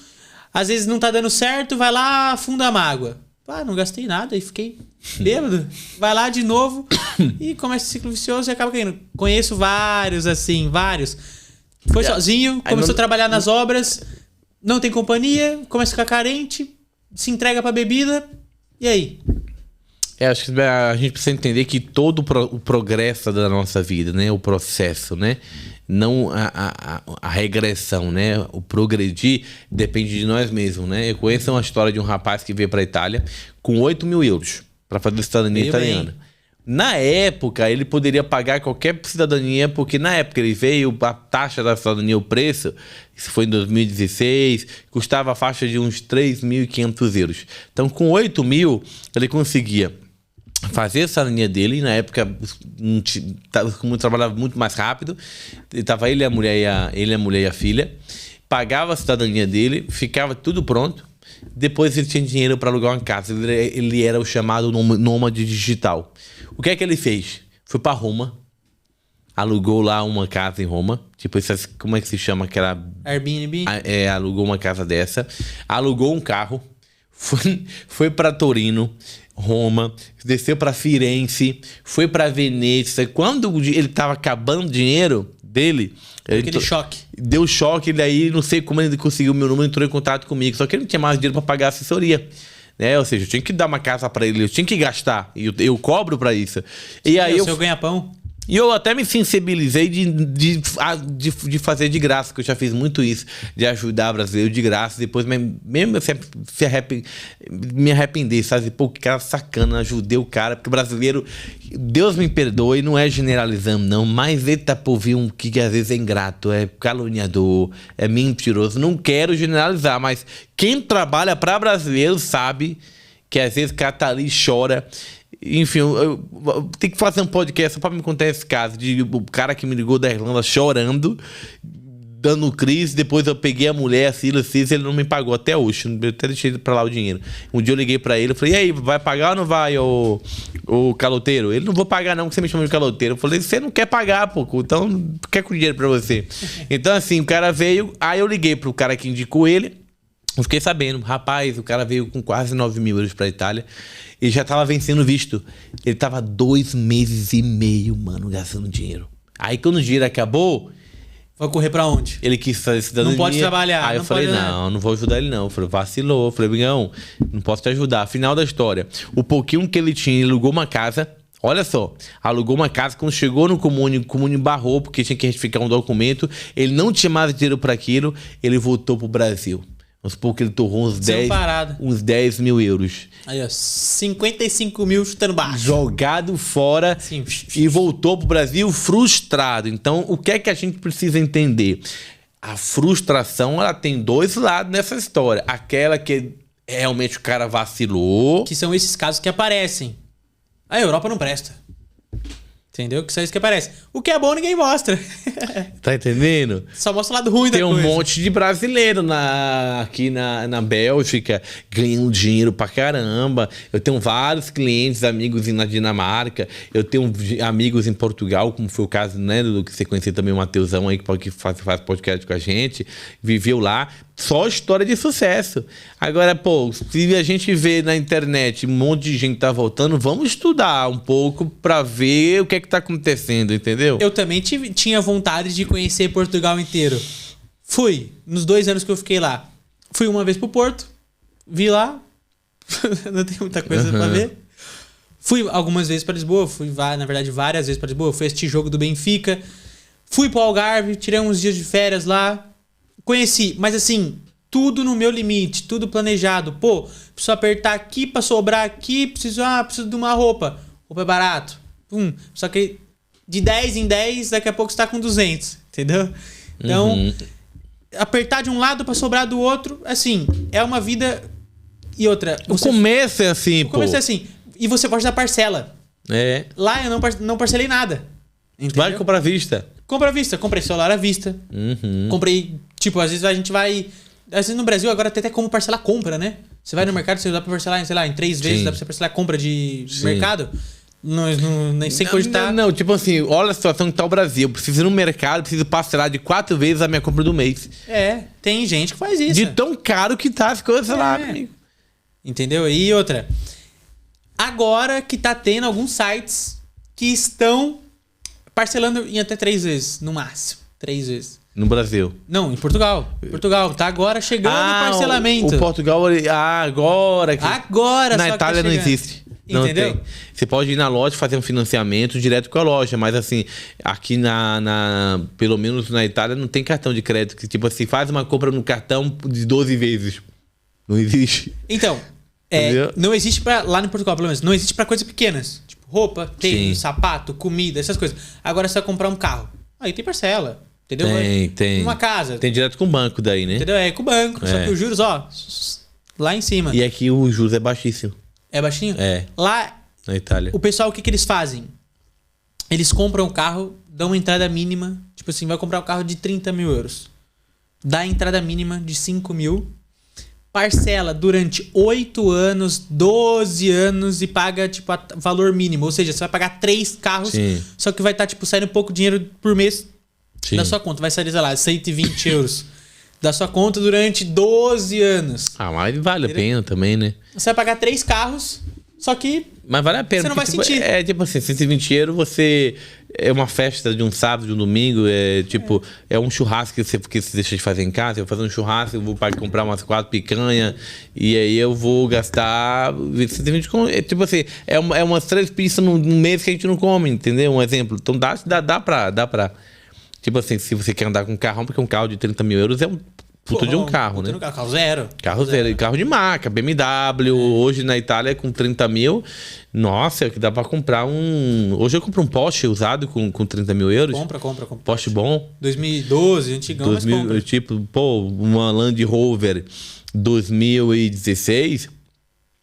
às vezes não tá dando certo, vai lá, afunda a mágoa. Não gastei nada e fiquei bêbado. Vai lá de novo e começa esse ciclo vicioso e acaba caindo. Conheço vários, assim, vários. Foi sozinho, começou a trabalhar nas obras, não tem companhia, começa a ficar carente, se entrega pra bebida, e aí? Acho que a gente precisa entender que todo o progresso da nossa vida, né? O processo, né? Não a regressão, né? O progredir depende de nós mesmos, né? Eu conheço uma história de um rapaz que veio para a Itália com 8 mil euros para fazer cidadania italiana. Na época, ele poderia pagar qualquer cidadania, porque na época ele veio, a taxa da cidadania, o preço, isso foi em 2016, custava a faixa de uns 3.500 euros. Então, com 8 mil, ele conseguia fazer essa linha dele, e na época trabalhava muito mais rápido. Tava ele, a mulher e a filha, pagava a cidadania dele, ficava tudo pronto. Depois ele tinha dinheiro para alugar uma casa. Ele era o chamado nômade digital. O que é que ele fez? Foi para Roma, alugou lá uma casa em Roma, tipo como é que se chama aquela Airbnb? Alugou uma casa dessa, alugou um carro, foi para Torino, Roma, desceu para Firenze, foi para Veneza. Quando ele estava acabando o dinheiro, dele. Aquele choque. Deu choque, e daí não sei como ele conseguiu o meu número, entrou em contato comigo. Só que ele não tinha mais dinheiro pra pagar a assessoria. Né? Ou seja, eu tinha que dar uma casa pra ele, eu tinha que gastar. E eu cobro pra isso. E aí o seu ganha-pão. E eu até me sensibilizei de fazer de graça, que eu já fiz muito isso, de ajudar brasileiro de graça. Depois, mesmo eu sempre me arrepender, sabe? Pô, que cara sacana, ajudei o cara, porque o brasileiro, Deus me perdoe, não é generalizando, não, mas eita, povo, que às vezes é ingrato, é caluniador, é mentiroso. Não quero generalizar, mas quem trabalha para brasileiro sabe que às vezes o cara tá ali e chora. Enfim, eu tenho que fazer um podcast só pra me contar esse caso de o cara que me ligou da Irlanda chorando, dando crise. Depois eu peguei a mulher, a Silas, ele não me pagou até hoje. Eu até deixei pra lá o dinheiro. Um dia eu liguei pra ele, eu falei: e aí, vai pagar ou não vai, o caloteiro? Ele: não vou pagar não, que você me chama de caloteiro. Eu falei: você não quer pagar, pô, então quer com dinheiro pra você. Então assim, o cara veio, aí eu liguei pro cara que indicou ele. Eu fiquei sabendo, rapaz, o cara veio com quase 9 mil euros pra Itália e já tava vencendo visto. Ele tava 2 meses e meio, mano, gastando dinheiro. Aí quando o dinheiro acabou... Vai correr pra onde? Ele quis fazer cidadania. Não pode trabalhar. Aí eu falei: não vou ajudar ele não. Eu falei: vacilou. Eu falei: Bingão, não posso te ajudar. Final da história. O pouquinho que ele tinha, ele alugou uma casa. Olha só, alugou uma casa. Quando chegou no comune, o comune barrou porque tinha que retificar um documento. Ele não tinha mais dinheiro para aquilo. Ele voltou pro Brasil. Vamos supor que ele torrou uns 10 mil euros. Aí, ó, 55 mil chutando baixo. Jogado fora. Sim. E voltou pro Brasil frustrado. Então, o que é que a gente precisa entender? A frustração, ela tem dois lados nessa história. Aquela que realmente o cara vacilou. Que são esses casos que aparecem. A Europa não presta. Entendeu? Que são isso que aparece. O que é bom ninguém mostra. Tá entendendo? Só mostra o lado ruim da coisa. Tem um monte de brasileiro aqui na Bélgica ganhando dinheiro pra caramba. Eu tenho vários clientes, amigos na Dinamarca. Eu tenho amigos em Portugal, como foi o caso, né, do que você conheceu também, o Mateusão aí, que faz podcast com a gente. Viveu lá. Só história de sucesso. Agora, pô, se a gente vê na internet um monte de gente tá voltando, vamos estudar um pouco pra ver o que é que tá acontecendo, entendeu? Eu também tinha vontade de conhecer Portugal inteiro. Fui, nos 2 anos que eu fiquei lá. Fui uma vez pro Porto, vi lá, não tem muita coisa pra ver. Fui algumas vezes pra Lisboa, na verdade várias vezes pra Lisboa. Fui assistir jogo do Benfica, fui pro Algarve, tirei uns dias de férias lá. Conheci, mas assim, tudo no meu limite, tudo planejado. Pô, preciso apertar aqui pra sobrar aqui, preciso de uma roupa. Roupa é barato. Só que de 10 em 10, daqui a pouco você tá com 200, entendeu? Então, apertar de um lado pra sobrar do outro, assim, é uma vida... E outra... O começo é assim, pô. O começo é assim. E você pode dar parcela. É. Lá eu não parcelei nada. Entendeu? Vai comprar à vista. Compra à vista. Comprei celular à vista. Comprei... Tipo, às vezes a gente vai... Às vezes no Brasil agora tem até como parcelar compra, né? Você vai no mercado, você dá pra parcelar, sei lá, em 3 vezes, dá pra você parcelar compra de mercado. Nem sem cogitar. Não, tipo assim, olha a situação que tá o Brasil. Eu preciso ir no mercado, preciso parcelar de 4 vezes a minha compra do mês. É, tem gente que faz isso. De tão caro que tá as coisas lá, amigo. Entendeu? E outra. Agora que tá tendo alguns sites que estão parcelando em até 3 vezes, no máximo. 3 vezes. No Brasil? Não, em Portugal. Portugal. Tá agora chegando o parcelamento. O Portugal... agora. Agora, na Itália não existe. Não entendeu? Tem. Você pode ir na loja fazer um financiamento direto com a loja, mas assim, aqui pelo menos na Itália não tem cartão de crédito que tipo assim, faz uma compra no cartão de 12 vezes. Não existe. Então, não existe lá no Portugal, pelo menos, não existe pra coisas pequenas. Tipo roupa, tênis, sapato, comida, essas coisas. Agora você vai comprar um carro. Aí tem parcela. Entendeu? Tem. Uma casa. Tem direto com o banco daí, né? Entendeu? É com o banco. Só que os juros, lá em cima. E aqui o juros é baixíssimo. É baixinho? É. Lá, na Itália. O pessoal, o que eles fazem? Eles compram o carro, dão uma entrada mínima. Tipo assim, vai comprar um carro de 30 mil euros. Dá a entrada mínima de 5 mil. Parcela durante 8 anos, 12 anos e paga, tipo, valor mínimo. Ou seja, você vai pagar 3 carros, só que vai estar, tipo, saindo pouco dinheiro por mês da sua conta. Vai sair, sei lá, 120 euros da sua conta durante 12 anos. Mas vale a pena também, né? Você vai pagar 3 carros, só que... Mas vale a pena. Você não vai sentir. Tipo assim, 120 euros você é uma festa de um sábado, de um domingo, é um churrasco que você deixa de fazer em casa. Eu vou fazer um churrasco, eu vou comprar umas 4 picanhas e aí eu vou gastar. Tipo assim, é umas 3 pizzas no mês que a gente não come, entendeu? Um exemplo. Então dá pra. Tipo assim, se você quer andar com um carro, porque um carro de 30 mil euros é um puta de um carro, né? Carro zero. Carro zero. Carro de marca, BMW. Hoje na Itália com 30 mil. Nossa, é que dá pra comprar um... Hoje eu compro um Porsche usado com 30 mil euros. Compra. Porsche bom. 2012, antigão, mas compra. Tipo, uma Land Rover 2016.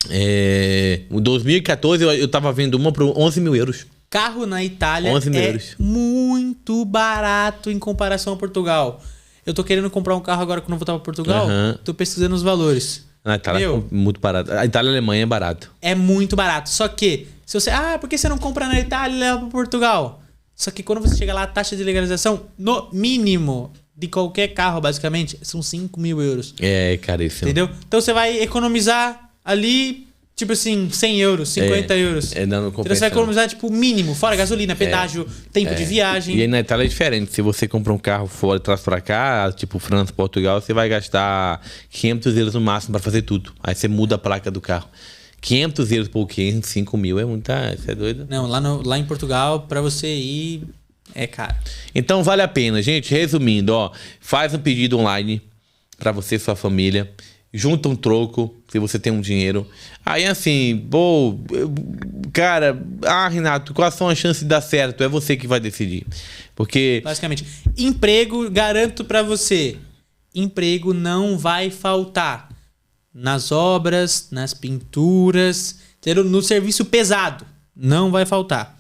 Em 2014 eu tava vendo uma por 11 mil euros. Carro na Itália é muito barato em comparação a Portugal. Eu tô querendo comprar um carro agora quando eu voltar pra Portugal. Tô pesquisando os valores. Na Itália é muito barato. A Itália e a Alemanha é barato. É muito barato. Só que, se você... por que você não compra na Itália e leva pra Portugal? Só que quando você chega lá, a taxa de legalização, no mínimo, de qualquer carro, basicamente, são 5 mil euros. É caríssimo. Entendeu? Então você vai economizar ali... Tipo assim, 100 euros, 50 euros. Não então você vai economizar, tipo, mínimo. Fora gasolina, pedágio, tempo de viagem. E aí na Itália é diferente. Se você compra um carro fora e traz pra cá, tipo França, Portugal, você vai gastar 500 euros no máximo pra fazer tudo. Aí você muda a placa do carro. 500 euros por 5 mil é muita... Você é doido? Não, lá em Portugal, pra você ir, é caro. Então vale a pena. Gente, resumindo, faz um pedido online pra você e sua família. Junta um troco, se você tem um dinheiro. Aí assim, cara, Renato, quais são as chances de dar certo? É você que vai decidir. Porque... Basicamente, emprego, garanto pra você. Emprego não vai faltar. Nas obras, nas pinturas, no serviço pesado. Não vai faltar.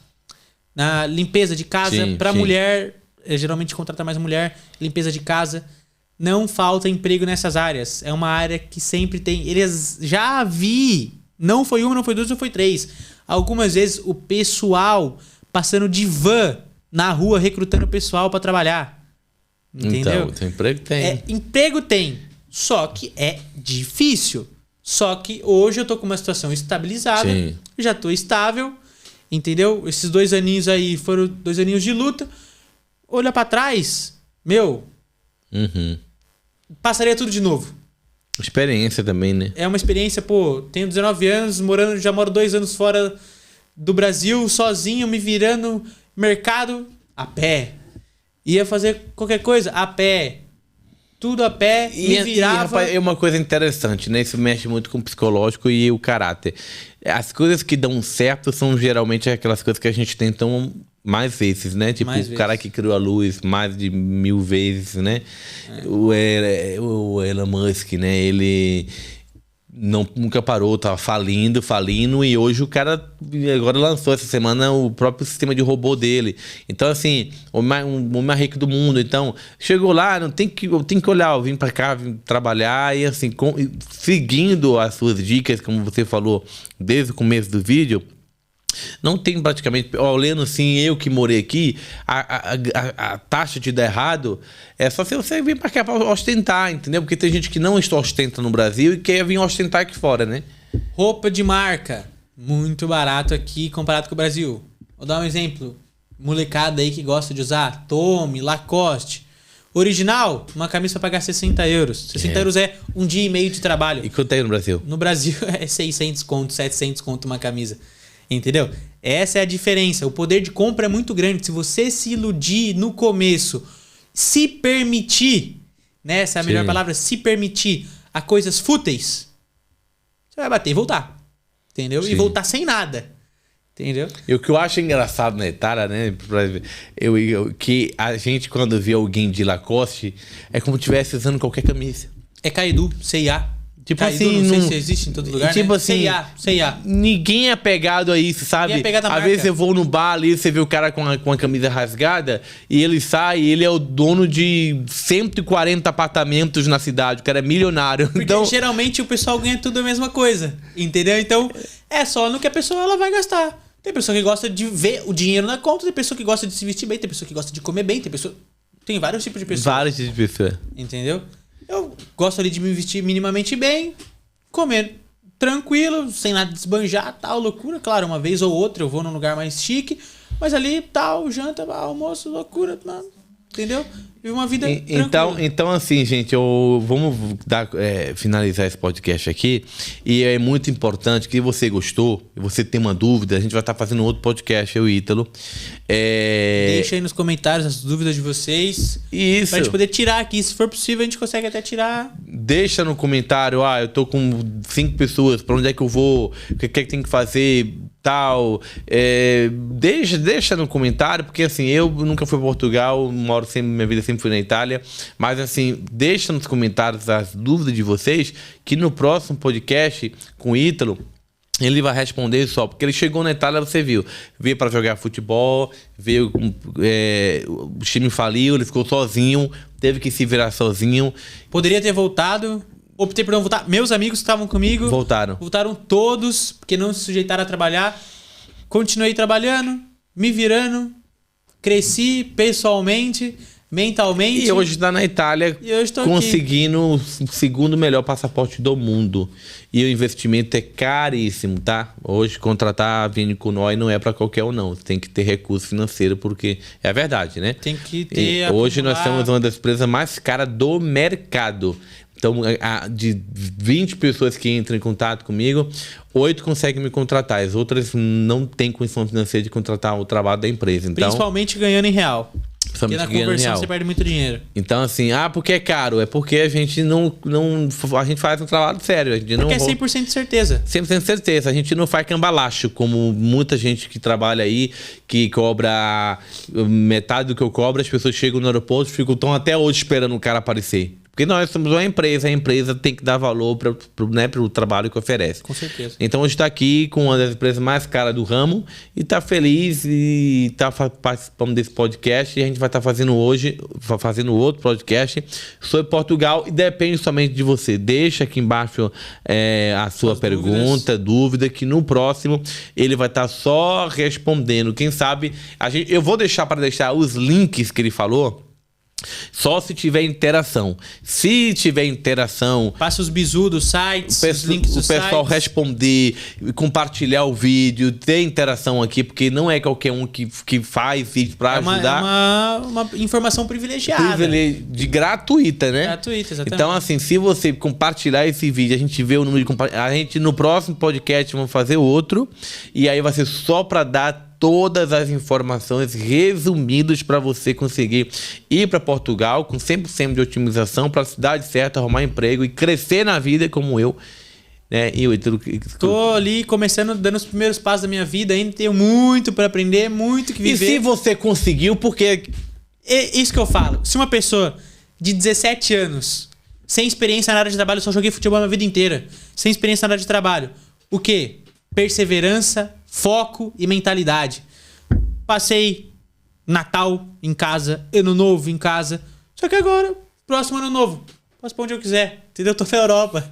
Na limpeza de casa, pra mulher, geralmente contrata mais mulher, limpeza de casa. Não falta emprego nessas áreas. É uma área que sempre tem... Eles já vi. Não foi uma, não foi duas, não foi 3. Algumas vezes o pessoal passando de van na rua recrutando pessoal para trabalhar. Entendeu? Então, emprego tem. Emprego tem. Só que é difícil. Só que hoje eu tô com uma situação estabilizada. Sim. Já tô estável. Entendeu? Esses 2 aninhos aí foram 2 aninhos de luta. Olha para trás. Passaria tudo de novo. Experiência também, né? É uma experiência, tenho 19 anos, já moro 2 anos fora do Brasil, sozinho, me virando mercado a pé. Ia fazer qualquer coisa a pé. Tudo a pé, me virava. Rapaz, é uma coisa interessante, né? Isso mexe muito com o psicológico e o caráter. As coisas que dão certo são geralmente aquelas coisas que a gente tenta mais vezes, né? Tipo, o cara que criou a luz mais de 1000 vezes, né? O Elon Musk, né? Ele nunca parou, tava falindo, e hoje o cara agora lançou essa semana o próprio sistema de robô dele. Então, assim, o homem mais rico do mundo. Então, chegou lá, eu tenho que olhar, eu vim pra cá, vim trabalhar e assim, seguindo as suas dicas, como você falou desde o começo do vídeo. Não tem praticamente... Olhando assim, eu que morei aqui, a taxa de dar errado é só se você vir pra cá pra ostentar, entendeu? Porque tem gente que não ostenta no Brasil e quer vir ostentar aqui fora, né? Roupa de marca, muito barato aqui comparado com o Brasil. Vou dar um exemplo. Molecada aí que gosta de usar Tommy, Lacoste. Original, uma camisa pra pagar 60 euros. 60 euros é 1 dia e meio de trabalho. E quanto é no Brasil? No Brasil é 600 conto, 700 conto uma camisa. Entendeu? Essa é a diferença. O poder de compra é muito grande. Se você se iludir no começo, se permitir, né? Essa é a melhor palavra, se permitir a coisas fúteis, você vai bater e voltar. Entendeu? Sim. E voltar sem nada. Entendeu? E o que eu acho engraçado na Itália, né? Que a gente, quando vê alguém de Lacoste, é como se estivesse usando qualquer camisa. É Caidu, C&A. Tipo assim, não sei se existe em todo lugar, tipo né? assim, C&A. Ninguém é pegado a isso, sabe? Ninguém é pegado à marca. Às vezes eu vou no bar ali, você vê o cara com a camisa rasgada e ele sai, ele é o dono de 140 apartamentos na cidade, o cara é milionário. Porque então, geralmente o pessoal ganha tudo a mesma coisa, entendeu? Então é só no que a pessoa ela vai gastar. Tem pessoa que gosta de ver o dinheiro na conta, tem pessoa que gosta de se vestir bem, tem pessoa que gosta de comer bem, tem vários tipos de pessoas. Vários tipos de pessoas. Entendeu? Eu gosto ali de me vestir minimamente bem, comer tranquilo, sem nada de esbanjar, tal, loucura. Claro, uma vez ou outra eu vou num lugar mais chique, Mas ali, tal, janta, almoço, loucura, mano. Entendeu? Vive uma vida então assim, gente, vamos finalizar esse podcast aqui. E é muito importante que você gostou, e você tem uma dúvida, a gente vai estar fazendo outro podcast, eu e o Ítalo. Deixa aí nos comentários as dúvidas de vocês. Isso. Pra gente poder tirar aqui. Se for possível, a gente consegue até tirar. Deixa no comentário, eu tô com 5 pessoas, pra onde é que eu vou? O que é que tem que fazer? Tal. Deixa no comentário, porque assim, eu nunca fui para Portugal, moro sempre, minha vida sempre foi na Itália, mas assim, deixa nos comentários as dúvidas de vocês, que no próximo podcast com o Ítalo, ele vai responder só, porque ele chegou na Itália, você viu, veio para jogar futebol, veio, o time faliu, ele ficou sozinho, teve que se virar sozinho. Poderia ter voltado. Optei por não voltar. Meus amigos que estavam comigo voltaram todos, porque não se sujeitaram a trabalhar. Continuei trabalhando, me virando, cresci pessoalmente, mentalmente. E hoje está na Itália, conseguindo aqui. O segundo melhor passaporte do mundo. E o investimento é caríssimo, tá? Hoje contratar a Vini Cunói não é para qualquer um, não. Você tem que ter recurso financeiro, porque é verdade, né? Tem que ter. Hoje nós somos uma das empresas mais caras do mercado. Então, de 20 pessoas que entram em contato comigo, 8 conseguem me contratar. As outras não têm condição financeira de contratar o trabalho da empresa. Então, principalmente ganhando em real. Porque na conversão você perde muito dinheiro. Então, assim, porque é caro. É porque a gente a gente faz um trabalho sério. A gente porque é 100% de certeza. 100% de certeza. A gente não faz cambalacho, como muita gente que trabalha aí, que cobra metade do que eu cobro. As pessoas chegam no aeroporto e ficam até hoje esperando o cara aparecer. Porque nós somos uma empresa, a empresa tem que dar valor pro trabalho que oferece. Com certeza. Então a gente está aqui com uma das empresas mais caras do ramo e está feliz e está participando desse podcast. E a gente vai estar fazendo outro podcast sobre Portugal e depende somente de você. Deixa aqui embaixo a sua pergunta, dúvida, que no próximo ele vai estar só respondendo. Quem sabe, eu vou deixar os links que ele falou. Só se tiver interação. Se tiver interação, passa os bizus dos sites, os links dos sites. O pessoal responder, compartilhar o vídeo, ter interação aqui, porque não é qualquer um que faz vídeo para ajudar. É uma informação privilegiada. Gratuita, né? Gratuita, exatamente. Então, assim, se você compartilhar esse vídeo, a gente vê o número de compartilhamento. A gente, no próximo podcast, vamos fazer outro. E aí vai ser só para dar todas as informações resumidas para você conseguir ir para Portugal com 100% de otimização para a cidade certa, arrumar emprego e crescer na vida como eu. Né? Tô ali começando, dando os primeiros passos da minha vida, ainda tenho muito para aprender, muito que viver. E se você conseguiu, porque... Isso que eu falo. Se uma pessoa de 17 anos, sem experiência na área de trabalho, eu só joguei futebol a minha vida inteira, sem experiência na área de trabalho, o quê? Perseverança, foco e mentalidade. Passei Natal em casa, Ano Novo em casa. Só que agora, próximo Ano Novo, posso pra onde eu quiser. Entendeu? Tô na Europa.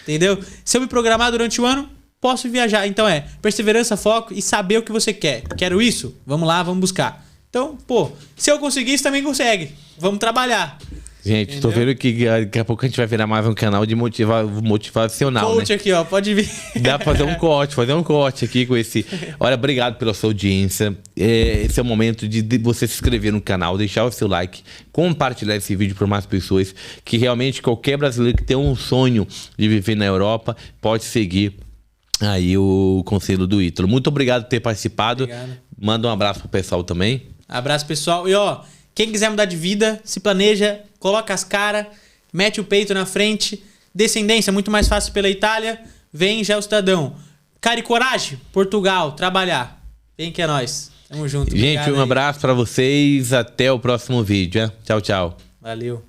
Entendeu? Se eu me programar durante o ano, posso viajar. Então perseverança, foco e saber o que você quer. Quero isso? Vamos lá, vamos buscar. Então, se eu conseguir, você também consegue. Vamos trabalhar. Gente, tô vendo que daqui a pouco a gente vai virar mais um canal de motivacional, coach, né? Aqui, ó, pode vir. Dá pra fazer um corte aqui com esse... Olha, obrigado pela sua audiência. Esse é o momento de você se inscrever no canal, deixar o seu like, compartilhar esse vídeo para mais pessoas, que realmente qualquer brasileiro que tem um sonho de viver na Europa pode seguir aí o conselho do Ítalo. Muito obrigado por ter participado. Obrigado. Manda um abraço pro pessoal também. Abraço, pessoal. E quem quiser mudar de vida, se planeja, coloca as caras, mete o peito na frente. Descendência, muito mais fácil pela Itália. Vem já o cidadão. Cara e coragem, Portugal, trabalhar. Vem que é nóis. Tamo junto. Gente, um abraço pra vocês. Até o próximo vídeo. Tchau, tchau. Valeu.